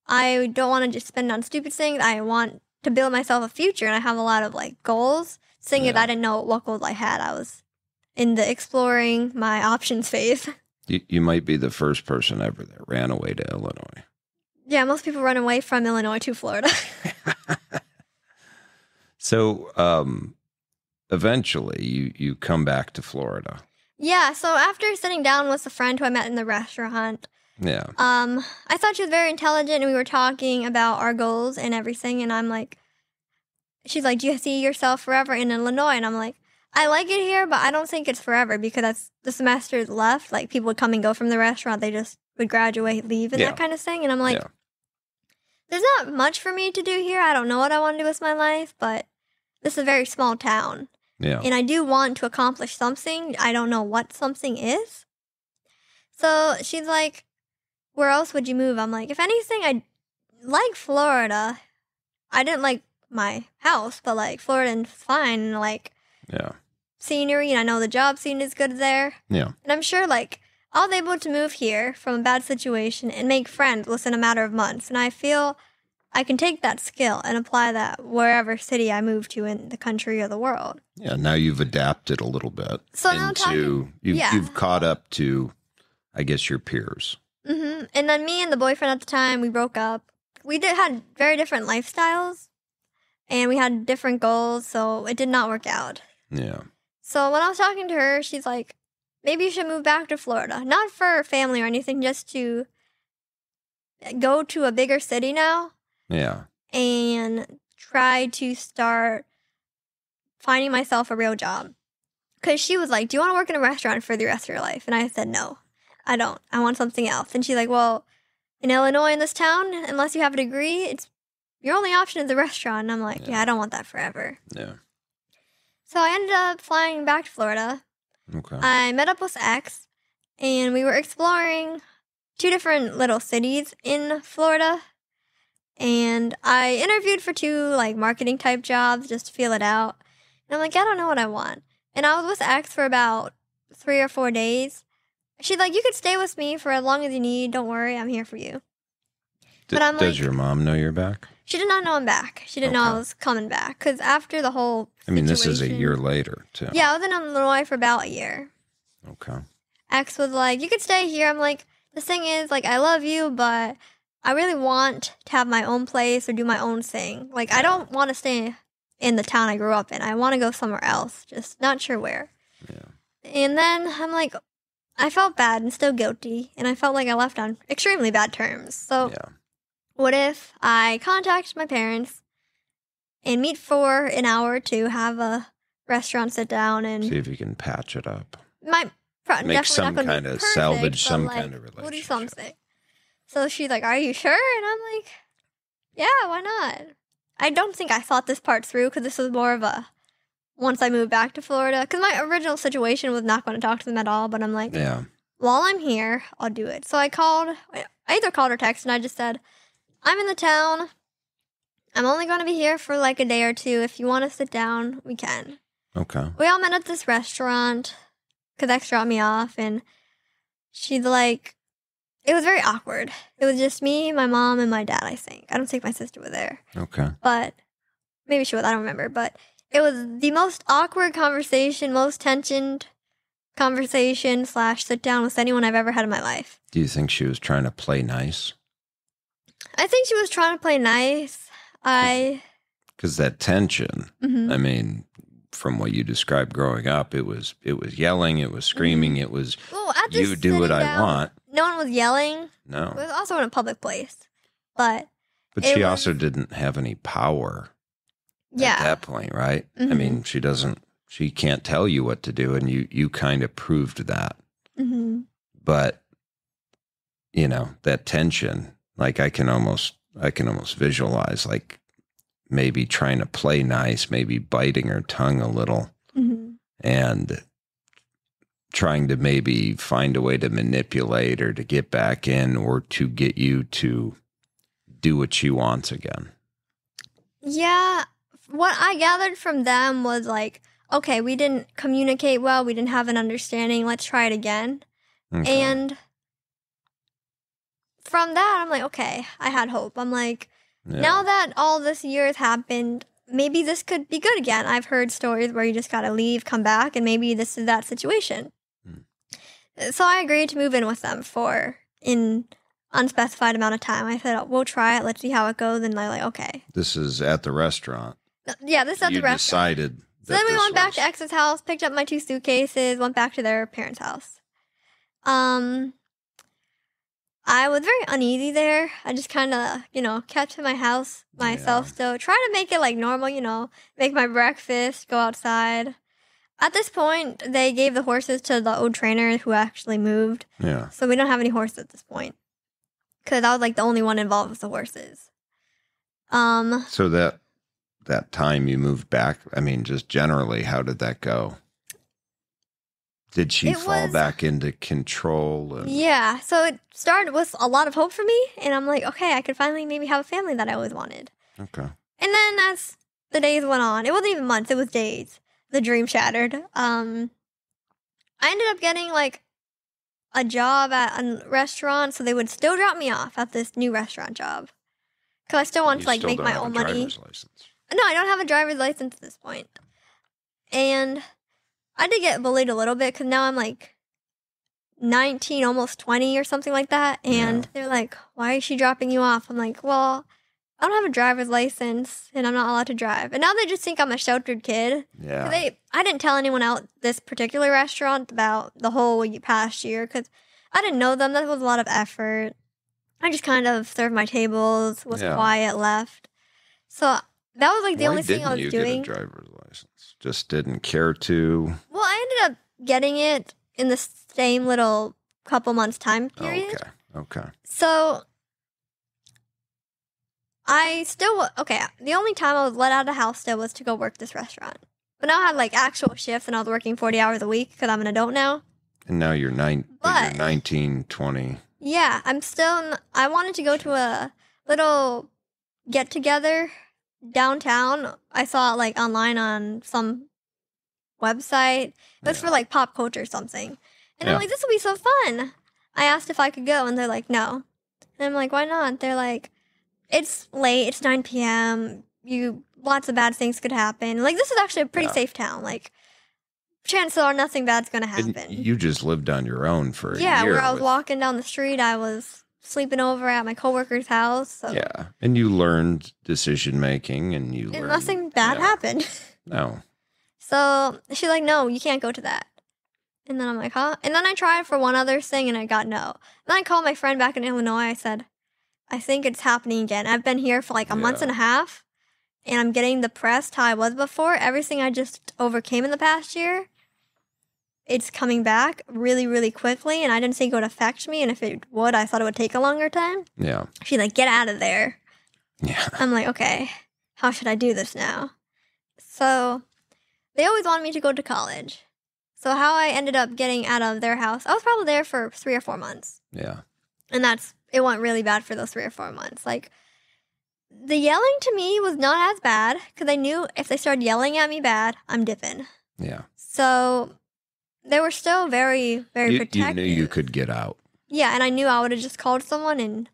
I don't want to just spend on stupid things. I want to build myself a future. And I have a lot of like goals. Seeing as I didn't know what goals I had, I was in the exploring my options phase. You might be the first person ever that ran away to Illinois. Yeah, most people run away from Illinois to Florida. So eventually you come back to Florida. Yeah, so after sitting down with a friend who I met in the restaurant, I thought she was very intelligent and we were talking about our goals and everything. And I'm like, she's like, do you see yourself forever in Illinois? And I'm like, I like it here, but I don't think it's forever because that's the semester's left. Like people would come and go from the restaurant. They just would graduate, leave and that kind of thing. And I'm like, there's not much for me to do here. I don't know what I want to do with my life, but this is a very small town. Yeah. And I do want to accomplish something. I don't know what something is. So she's like, where else would you move? I'm like, if anything, I like Florida. I didn't like my house, but like Florida's fine. And like, scenery, and I know the job scene is good there. Yeah. And I'm sure like I was able to move here from a bad situation and make friends within a matter of months. And I feel I can take that skill and apply that wherever city I move to in the country or the world. Yeah, now you've adapted a little bit So now you've caught up to, I guess, your peers. Mm-hmm. And then me and the boyfriend at the time, we broke up. We had very different lifestyles, and we had different goals, so it did not work out. Yeah. So when I was talking to her, she's like, maybe you should move back to Florida. Not for family or anything, just to go to a bigger city now. Yeah. And try to start finding myself a real job. Because she was like, do you want to work in a restaurant for the rest of your life? And I said, no, I don't. I want something else. And she's like, well, in Illinois, in this town, unless you have a degree, your only option is a restaurant. And I'm like, yeah, I don't want that forever. Yeah. So I ended up flying back to Florida. Okay. I met up with X, and we were exploring 2 different little cities in Florida. And I interviewed for 2 like marketing type jobs just to feel it out. And I'm like, I don't know what I want. And I was with X for about 3 or 4 days. She's like, you could stay with me for as long as you need. Don't worry, I'm here for you. But I'm does your mom know you're back? She did not know I'm back. She didn't know I was coming back. Because after the whole situation, this is a year later, too. Yeah, I was in Illinois for about a year. Okay. X was like, you could stay here. I'm like, the thing is, like, I love you, but I really want to have my own place or do my own thing. Like, I don't want to stay in the town I grew up in. I want to go somewhere else, just not sure where. Yeah. And then I'm like, I felt bad and still guilty, and I felt like I left on extremely bad terms. So what if I contact my parents and meet for an hour or 2, have a restaurant sit down and see if you can patch it up. Make some kind of salvage some kind of relationship. We'll do something. So she's like, are you sure? And I'm like, yeah, why not? I don't think I thought this part through because this was more of a once I moved back to Florida. Because my original situation was not going to talk to them at all. But I'm like, while I'm here, I'll do it. So I either called or texted, and I just said, I'm in the town. I'm only going to be here for like a day or 2. If you want to sit down, we can. Okay. We all met at this restaurant because X dropped me off. And she's like, it was very awkward. It was just me, my mom, and my dad, I think. I don't think my sister was there. Okay. But maybe she was. I don't remember. But it was the most awkward conversation, most tensioned conversation / sit down with anyone I've ever had in my life. Do you think she was trying to play nice? I think she was trying to play nice. Because that tension, Mm-hmm. I mean, from what you described growing up, it was yelling, it was screaming, Mm-hmm. it was, at you do what I want. No one was yelling. No. It was also in a public place. But she also didn't have any power at that point, right? Mm-hmm. I mean, she can't tell you what to do, and you kind of proved that. Mm-hmm. But, that tension, like I can almost visualize, like maybe trying to play nice, maybe biting her tongue a little, Mm-hmm. and trying to maybe find a way to manipulate or to get back in or to get you to do what she wants again. Yeah. What I gathered from them was like, okay, we didn't communicate well. We didn't have an understanding. Let's try it again. Okay. And from that, I'm like, okay, I had hope. I'm like, now that all this year has happened, maybe this could be good again. I've heard stories where you just got to leave, come back, and maybe this is that situation. So I agreed to move in with them for an unspecified amount of time. I said, we'll try it. Let's see how it goes. And they're like, okay. This is at the restaurant. Yeah, this is at the restaurant. You decided. So then we went back to X's house, picked up my 2 suitcases, went back to their parents' house. I was very uneasy there. I just kind of, kept to my house myself still. Try to make it like normal, make my breakfast, go outside. At this point, they gave the horses to the old trainer who actually moved. Yeah. So we don't have any horses at this point. Because I was like the only one involved with the horses. So that time you moved back, I mean, just generally, how did that go? Did she fall back into control? Yeah. So it started with a lot of hope for me. And I'm like, okay, I could finally maybe have a family that I always wanted. Okay. And then as the days went on, it wasn't even months, it was days. The dream shattered. I ended up getting like a job at a restaurant, so they would still drop me off at this new restaurant job. Because I still want You to, like, still make don't my have a own money. driver's license. No, I don't have a driver's license at this point. And I did get bullied a little bit because now I'm, like, 19, almost 20 or something like that. And they're like, why is she dropping you off? I'm like, well, I don't have a driver's license and I'm not allowed to drive. And now they just think I'm a sheltered kid. Yeah. I didn't tell anyone out this particular restaurant about the whole past year because I didn't know them. That was a lot of effort. I just kind of served my tables, was quiet, left. So that was like the only thing I was doing. Why didn't you get a driver's license? Just didn't care to? Well, I ended up getting it in the same little couple months time period. Okay. So I still, the only time I was let out of the house still was to go work this restaurant. But now I had like actual shifts and I was working 40 hours a week because I'm an adult now. And now you're 19, 20. Yeah, I wanted to go to a little get together downtown. I saw it like online on some website. It was for like pop culture or something. And I'm like, this will be so fun. I asked if I could go and they're like, no. And I'm like, why not? They're like, it's late, it's 9 p.m. Lots of bad things could happen. Like, this is actually a pretty safe town. Like, chances are nothing bad's gonna happen. And you just lived on your own for a year. Yeah, where I was walking down the street, I was sleeping over at my coworker's house. So. Yeah, and you learned decision making, and nothing bad happened. No. So she's like, no, you can't go to that. And then I'm like, huh? And then I tried for one other thing, and I got no. Then I called my friend back in Illinois. I said, I think it's happening again. I've been here for like a month and a half, and I'm getting depressed how I was before. Everything I just overcame in the past year, it's coming back really, really quickly, and I didn't think it would affect me, and if it would, I thought it would take a longer time. Yeah. She's like, get out of there. Yeah. I'm like, okay, how should I do this now? So they always wanted me to go to college. So how I ended up getting out of their house, I was probably there for 3 or 4 months. Yeah. And it went really bad for those 3 or 4 months. Like, the yelling to me was not as bad, because I knew if they started yelling at me bad, I'm dipping. Yeah. So they were still very, very protective. You knew you could get out. Yeah, and I knew I would have just called someone and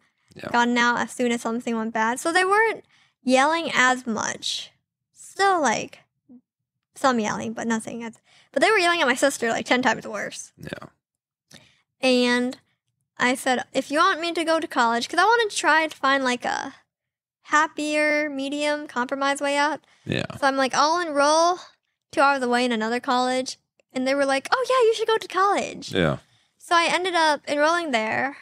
gotten out as soon as something went bad. So they weren't yelling as much. Still, like, some yelling, but nothing as... But they were yelling at my sister like 10 times worse. Yeah. And I said, if you want me to go to college, because I wanted to try to find like a happier, medium, compromise way out. Yeah. So I'm like, I'll enroll 2 hours away in another college. And they were like, oh yeah, you should go to college. Yeah. So I ended up enrolling there.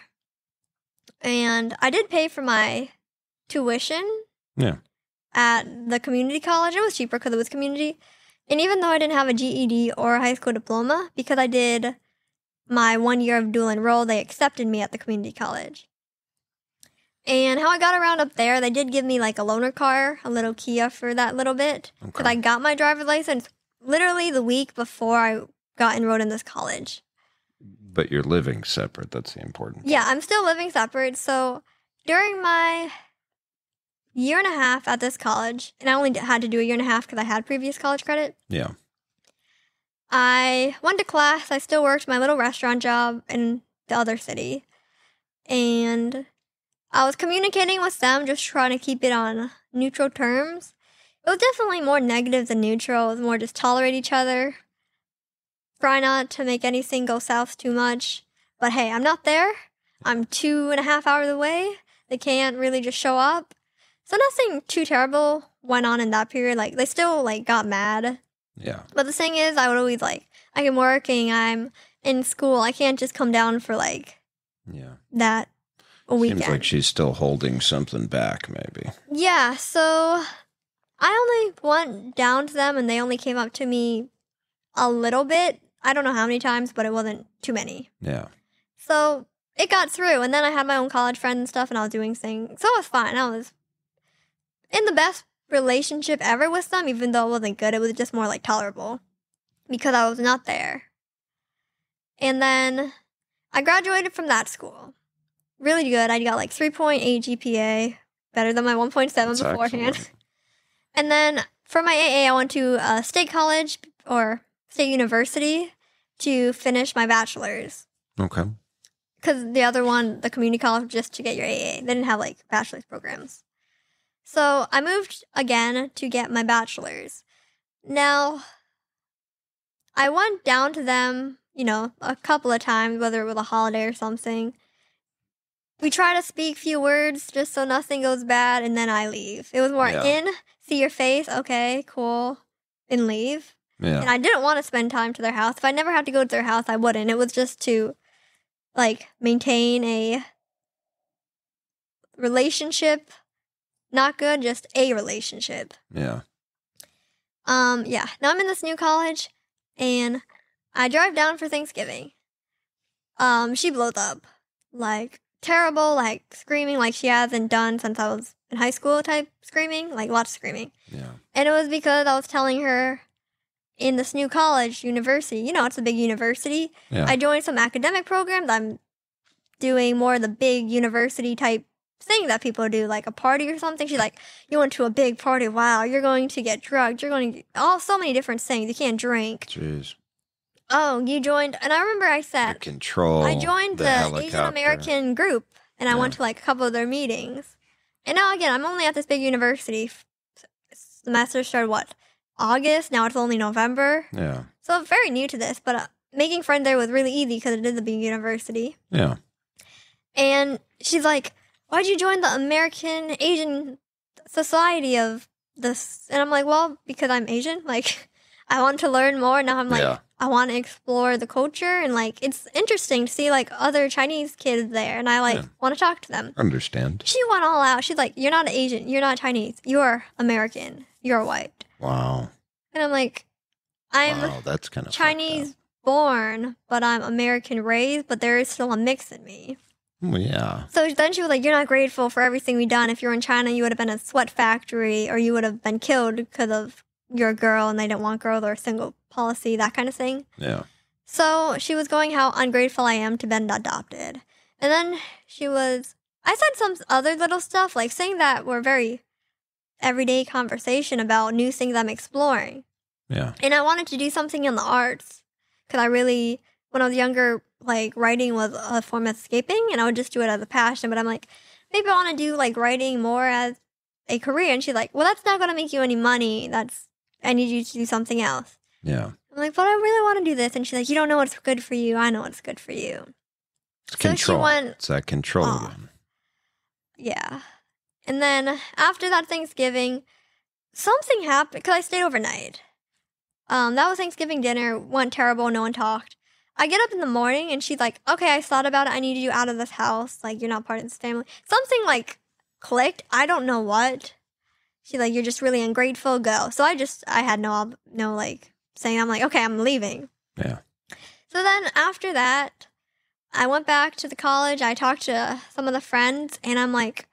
And I did pay for my tuition. Yeah. At the community college. It was cheaper because it was community. And even though I didn't have a GED or a high school diploma, because I did my 1 year of dual enroll, they accepted me at the community college. And how I got around up there, they did give me like a loaner car, a little Kia for that little bit. Because I got my driver's license literally the week before I got enrolled in this college. But you're living separate. That's the important part. Yeah, I'm still living separate. So during my 1.5 years at this college, and I only had to do 1.5 years because I had previous college credit. Yeah. I went to class. I still worked my little restaurant job in the other city. And I was communicating with them, just trying to keep it on neutral terms. It was definitely more negative than neutral. It was more just tolerate each other. Try not to make anything go south too much. But hey, I'm not there. I'm 2.5 hours away. They can't really just show up. So nothing too terrible went on in that period. Like, they still, like, got mad. Yeah. But the thing is, I would always, like, I'm working, I'm in school. I can't just come down for, like, that a weekend. Seems like she's still holding something back, maybe. Yeah, so I only went down to them, and they only came up to me a little bit. I don't know how many times, but it wasn't too many. Yeah. So it got through, and then I had my own college friends and stuff, and I was doing things. So it was fine. I was in the best relationship ever with them, even though it wasn't good. It was just more like tolerable because I was not there. And then I graduated from that school. Really good. I got like 3.8 GPA, better than my 1.7 beforehand. Excellent. And then for my AA, I went to a state college or state university to finish my bachelor's. Okay. Because the other one, the community college, just to get your AA. They didn't have like bachelor's programs. So I moved again to get my bachelor's. Now, I went down to them, a couple of times, whether it was a holiday or something. We try to speak few words just so nothing goes bad, and then I leave. It was more in, see your face, okay, cool, and leave. Yeah. And I didn't want to spend time to their house. If I never had to go to their house, I wouldn't. It was just to, maintain a relationship. Not good, just a relationship. Yeah. Yeah. Now I'm in this new college, and I drive down for Thanksgiving. She blows up. Terrible, screaming like she hasn't done since I was in high school type screaming, lots of screaming. Yeah. And it was because I was telling her in this new college, university, it's a big university. Yeah. I joined some academic programs. I'm doing more of the big university type thing that people do, like a party or something. She's like, you went to a big party. Wow, you're going to get drugged. You're going to so many different things. You can't drink. Jeez. Oh, you joined. And I remember I said, I joined the Asian American group, and I went to a couple of their meetings. And now again, I'm only at this big university. Semester started August. Now it's only November. Yeah. So I'm very new to this, but making friends there was really easy because it is a big university. Yeah. And she's like, why'd you join the American Asian Society of this? And I'm like, well, because I'm Asian. I want to learn more. Now I'm I want to explore the culture. And it's interesting to see other Chinese kids there. And I want to talk to them. Understand. She went all out. She's like, you're not Asian. You're not Chinese. You're American. You're white. Wow. And I'm like, that's kind of Chinese born, but I'm American raised, but there is still a mix in me. Well, yeah. So then she was like, you're not grateful for everything we've done. If you were in China, you would have been in a sweat factory, or you would have been killed because of you're a girl and they don't want girls, or a single policy, that kind of thing. Yeah. So she was going how ungrateful I am to been adopted. And then I said some other little stuff, saying that we're very everyday conversation about new things I'm exploring. Yeah. And I wanted to do something in the arts because when I was younger, writing was a form of escaping, and I would just do it as a passion. But I'm like, maybe I want to do writing more as a career. And she's like, well, that's not going to make you any money. I need you to do something else. Yeah. I'm like, but I really want to do this. And she's like, you don't know what's good for you. I know what's good for you. It's control. It's that control again. Yeah. And then after that Thanksgiving, something happened because I stayed overnight. That was Thanksgiving dinner. Went terrible. No one talked. I get up in the morning and she's like, okay, I thought about it. I need you out of this house. You're not part of this family. Something clicked. I don't know what. She's like, you're just really ungrateful. Go. So I had no saying, I'm like, okay, I'm leaving. Yeah. So then after that, I went back to the college. I talked to some of the friends, and I'm like,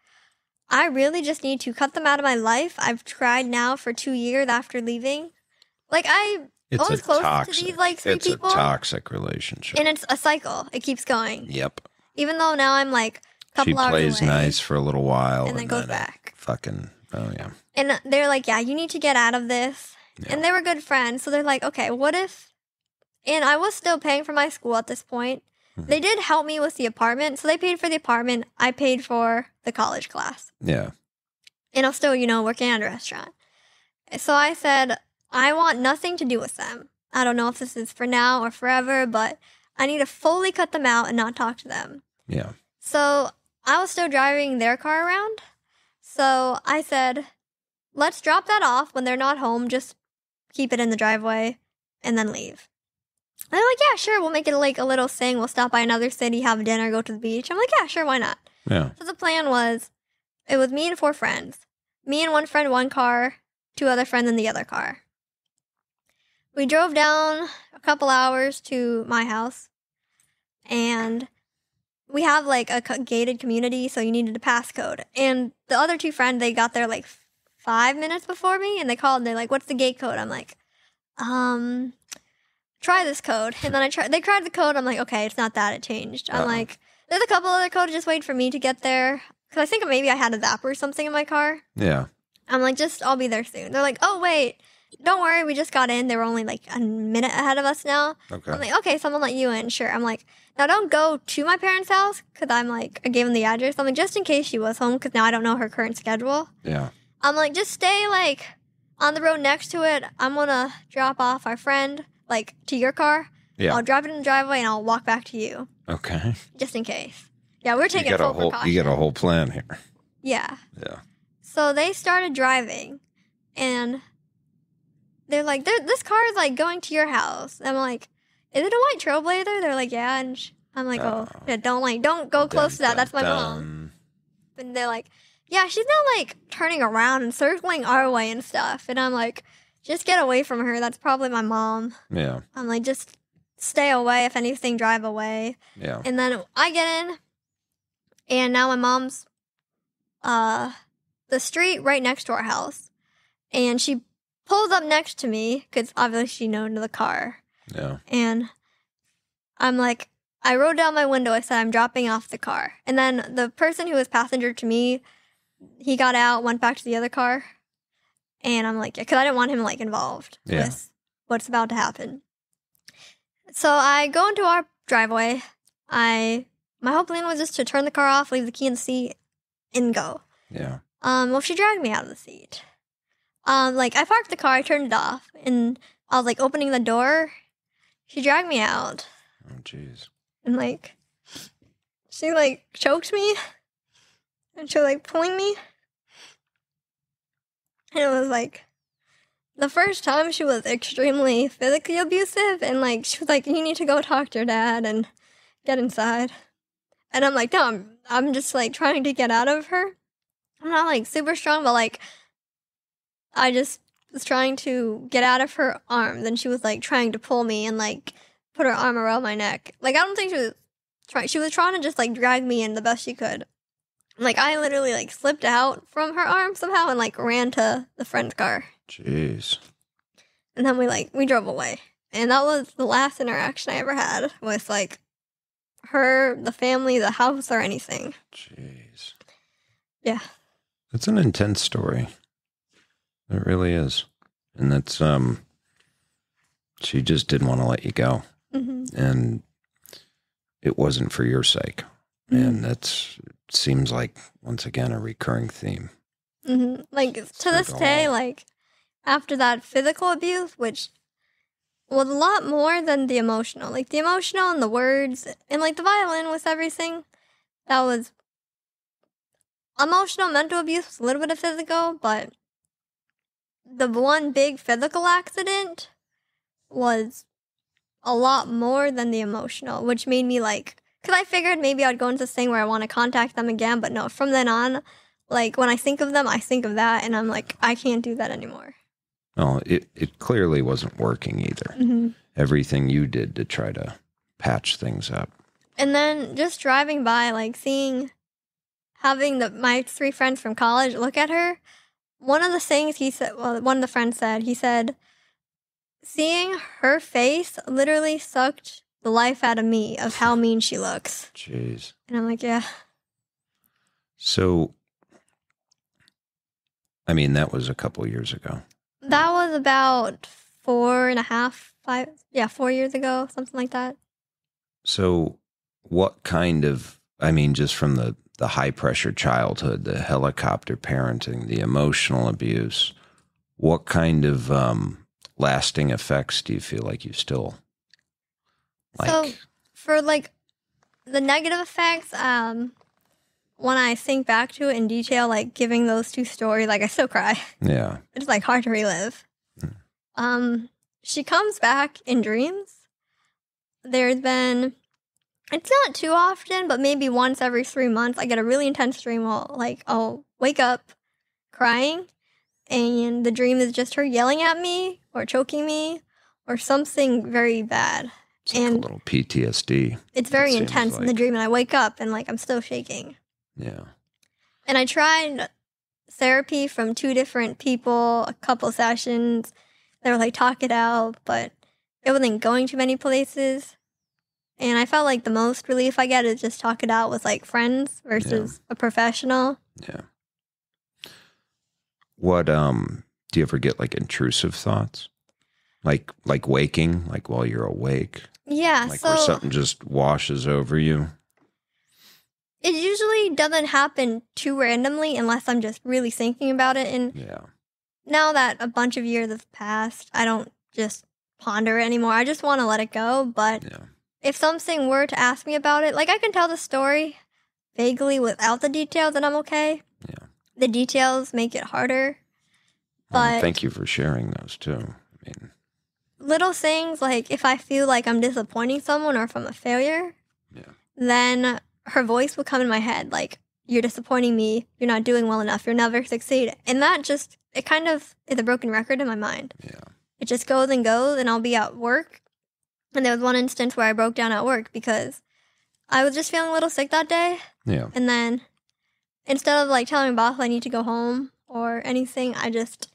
I really just need to cut them out of my life. I've tried now for 2 years after leaving. I was close to these 3 people. It's a toxic relationship. And it's a cycle. It keeps going. Yep. Even though now I'm a couple hours away. She plays nice for a little while. And then goes back. Oh yeah. And they're like, yeah, you need to get out of this. Yeah. And they were good friends. So they're like, okay, what if... And I was still paying for my school at this point. Mm-hmm. They did help me with the apartment. So they paid for the apartment. I paid for the college class. Yeah. And I'm still, working at a restaurant. So I said, I want nothing to do with them. I don't know if this is for now or forever, but I need to fully cut them out and not talk to them. Yeah. So I was still driving their car around. So I said, let's drop that off when they're not home. Just keep it in the driveway and then leave. And they're like, yeah, sure. We'll make it a little thing. We'll stop by another city, have dinner, go to the beach. I'm like, yeah, sure. Why not? Yeah. So the plan was, it was me and 4 friends. Me and one friend, one car, 2 other friends in the other car. We drove down a couple hours to my house, and we have a gated community, so you needed a passcode. And the other 2 friends, they got there 5 minutes before me, and they called and they're like, what's the gate code? I'm like, try this code. And then they tried the code. I'm like, okay, it's not that, it changed. I'm like, there's a couple other codes, just wait for me to get there. Because I think maybe I had a zapper or something in my car. Yeah. I'm like, I'll be there soon. They're like, oh, wait. Don't worry, we just got in. They were only a minute ahead of us now. Okay. I'm like, okay, so I'm gonna let you in. Sure. I'm like, now don't go to my parents' house because I gave them the address. I'm like, just in case she was home because now I don't know her current schedule. Yeah. I'm like, just stay, like, on the road next to it. I'm gonna drop off our friend, like, to your car. Yeah. I'll drive it in the driveway, and I'll walk back to you. Okay. Just in case. Yeah, we're taking full precaution. You get a whole plan here. Yeah. Yeah. So they started driving, and they're like, this car is, like, going to your house. I'm like, is it a white Trailblazer? They're like, yeah. And I'm like, yeah, don't go close to that. That's my mom. And they're like, yeah, she's not, like, turning around and circling our way and stuff. And I'm like, just get away from her. That's probably my mom. Yeah. I'm like, just stay away. If anything, drive away. Yeah. And then I get in, and now my mom's the street right next to our house. And she pulls up next to me, because obviously she knows the car. Yeah. And I'm like, I rolled down my window. I said, I'm dropping off the car. And then the person who was passenger to me, he got out, went back to the other car. And I'm like, because I didn't want him, like, involved with what's about to happen. So I go into our driveway. My whole plan was just to turn the car off, leave the key in the seat, and go. Yeah. Well, she dragged me out of the seat. Like, I parked the car, I turned it off, and I was, like, opening the door. She dragged me out. Oh, jeez. And, like, she, like, choked me. And she was, like, pulling me. And it was, like, the first time she was extremely physically abusive. And, like, she was like, you need to go talk to your dad and get inside. And I'm like, no, I'm just, like, trying to get out of her. I'm not, like, super strong, but, like, I just was trying to get out of her arm. Then she was, like, trying to pull me and, like, put her arm around my neck. Like, I don't think she was trying to just, like, drag me in the best she could. Like, I literally, like, slipped out from her arm somehow and, like, ran to the friend's car. Jeez. And then we drove away. And that was the last interaction I ever had with, like, her, the family, the house, or anything. Jeez. Yeah. That's an intense story. It really is. And that's, she just didn't want to let you go. Mm-hmm. And it wasn't for your sake. Mm-hmm. And that seems like, once again, a recurring theme. Mm-hmm. Like, to this day, like, after that physical abuse, which was a lot more than the emotional. Like, the emotional and the words, and, like, the violin with everything, that was emotional. Mental abuse was a little bit of physical, but the one big physical accident was a lot more than the emotional, which made me, like, because I figured maybe I'd go into this thing where I want to contact them again, but no, from then on, like, when I think of them, I think of that, and I'm like, I can't do that anymore. Well, it clearly wasn't working either. Mm-hmm. Everything you did to try to patch things up. And then just driving by, like, having my 3 friends from college look at her, one of the things one of the friends said, he said, seeing her face literally sucked the life out of me of how mean she looks. Jeez. And I'm like, yeah. So, I mean, that was a couple years ago. That was about 4 years ago, something like that. So, what kind of, I mean, just from the high-pressure childhood, the helicopter parenting, the emotional abuse, what kind of lasting effects do you feel like you still like? So, for, like, the negative effects, when I think back to it in detail, like, giving those 2 stories, like, I still cry. Yeah. It's, like, hard to relive. She comes back in dreams. There's been, it's not too often, but maybe once every 3 months, I get a really intense dream where, like, I'll wake up crying, and the dream is just her yelling at me, or choking me, or something very bad. It's like a little PTSD. It's very intense in the dream, and I wake up, and, like, I'm still shaking. Yeah. And I tried therapy from 2 different people, a couple sessions. They were like, talk it out, but it wasn't going to many places. And I felt like the most relief I get is just talk it out with, like, friends versus a professional. Yeah. What, do you ever get, like, intrusive thoughts? Like waking, like while you're awake? Yeah. Like where something just washes over you? It usually doesn't happen too randomly unless I'm just really thinking about it. And Yeah. now that a bunch of years have passed, I don't just ponder it anymore. I just want to let it go. But Yeah. if something were to ask me about it, like I can tell the story vaguely without the details and I'm okay. Yeah. The details make it harder. But Thank you for sharing those too. I mean, little things like if I feel like I'm disappointing someone or if I'm a failure, yeah. then her voice will come in my head like, you're disappointing me, you're not doing well enough, you'll never succeed. And that just, it kind of is a broken record in my mind. Yeah. It just goes, and I'll be at work. And there was one instance where I broke down at work because I was just feeling a little sick that day. Yeah. And then instead of like telling my boss I need to go home or anything, I just,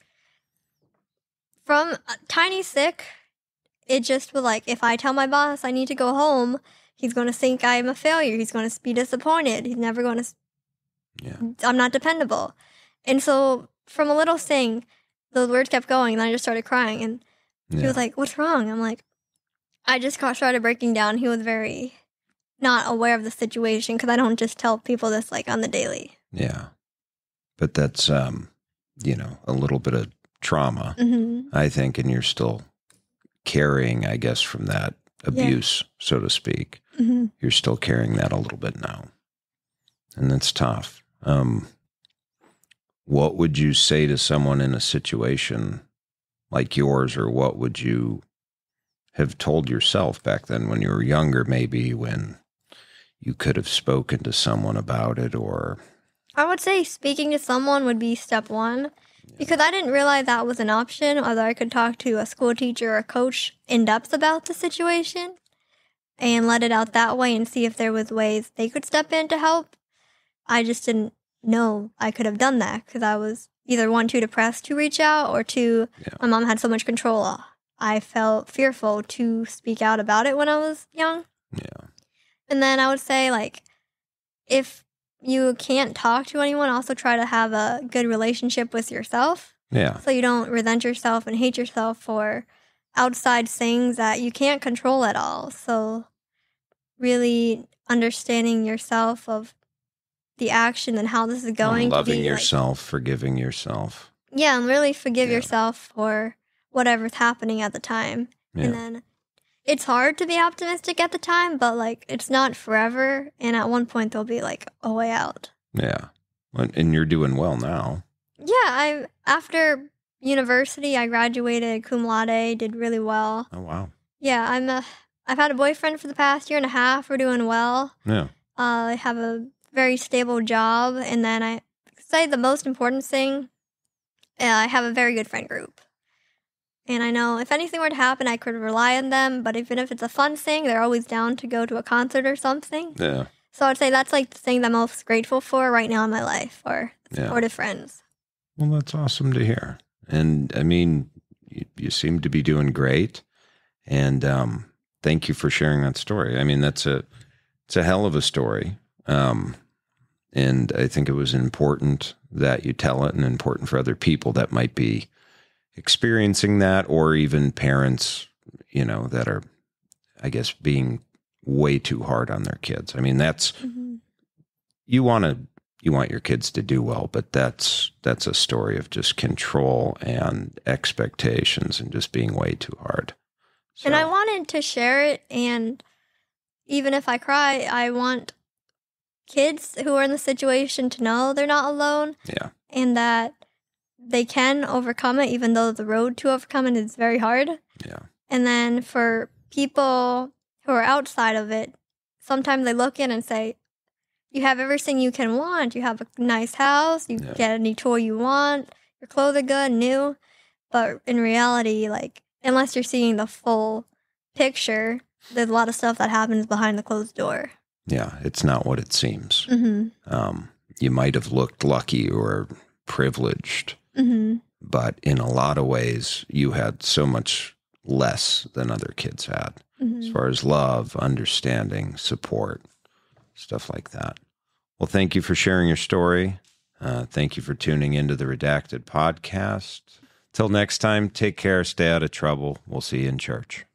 from a tiny sick, it just was like, if I tell my boss I need to go home, he's going to think I'm a failure. He's going to be disappointed. He's never going to, Yeah. I'm not dependable. And so from a little thing, those words kept going, and then I just started crying. And he was like, what's wrong? I'm like, I just started breaking down. He was very not aware of the situation because I don't just tell people this like on the daily. Yeah. But that's, you know, a little bit of trauma, I think, and you're still carrying, I guess, from that abuse, so to speak. You're still carrying that a little bit now. And that's tough. What would you say to someone in a situation like yours, or what would you have told yourself back then when you were younger, maybe when you could have spoken to someone about it? Or I would say speaking to someone would be step one, because I didn't realize that was an option, whether I could talk to a school teacher or a coach in depth about the situation and let it out that way and see if there was ways they could step in to help. I just didn't know I could have done that because I was either one, too depressed to reach out, or two, my mom had so much control. I felt fearful to speak out about it when I was young. Yeah. And then I would say, like, if you can't talk to anyone, also try to have a good relationship with yourself. Yeah. So you don't resent yourself and hate yourself for outside things that you can't control at all. So really understanding yourself of the action and how this is going. Loving to be yourself, forgiving yourself. Yeah, and really forgive yourself for whatever's happening at the time. Yeah. And then it's hard to be optimistic at the time, but like it's not forever. And at one point there'll be like a way out. Yeah. And you're doing well now. Yeah, after university, I graduated cum laude, did really well. Oh, wow. Yeah, I've had a boyfriend for the past year and a half. We're doing well. Yeah. I have a very stable job, and then I say the most important thing, I have a very good friend group. And I know if anything were to happen, I could rely on them, but even if it's a fun thing, they're always down to go to a concert or something. Yeah. So I'd say that's like the thing that I'm most grateful for right now in my life, or supportive friends. Well, that's awesome to hear. And I mean, you seem to be doing great. And thank you for sharing that story. I mean, it's a hell of a story. And I think it was important that you tell it, and important for other people that might be experiencing that, or even parents, you know, that are, I guess, being way too hard on their kids. I mean, that's, you want your kids to do well, but that's a story of just control and expectations and just being way too hard. So. And I wanted to share it, and even if I cry, I want kids who are in the situation to know they're not alone. Yeah. And that they can overcome it, even though the road to overcome it is very hard. Yeah. And then for people who are outside of it, sometimes they look in and say, you have everything you can want. You have a nice house. You get any toy you want. Your clothes are good, new. But in reality, like, unless you're seeing the full picture, there's a lot of stuff that happens behind the closed door. Yeah, it's not what it seems. You might have looked lucky or privileged, but in a lot of ways, you had so much less than other kids had, as far as love, understanding, support, stuff like that. Well, thank you for sharing your story. Thank you for tuning into the Redacted podcast. Till next time, take care, stay out of trouble. We'll see you in church.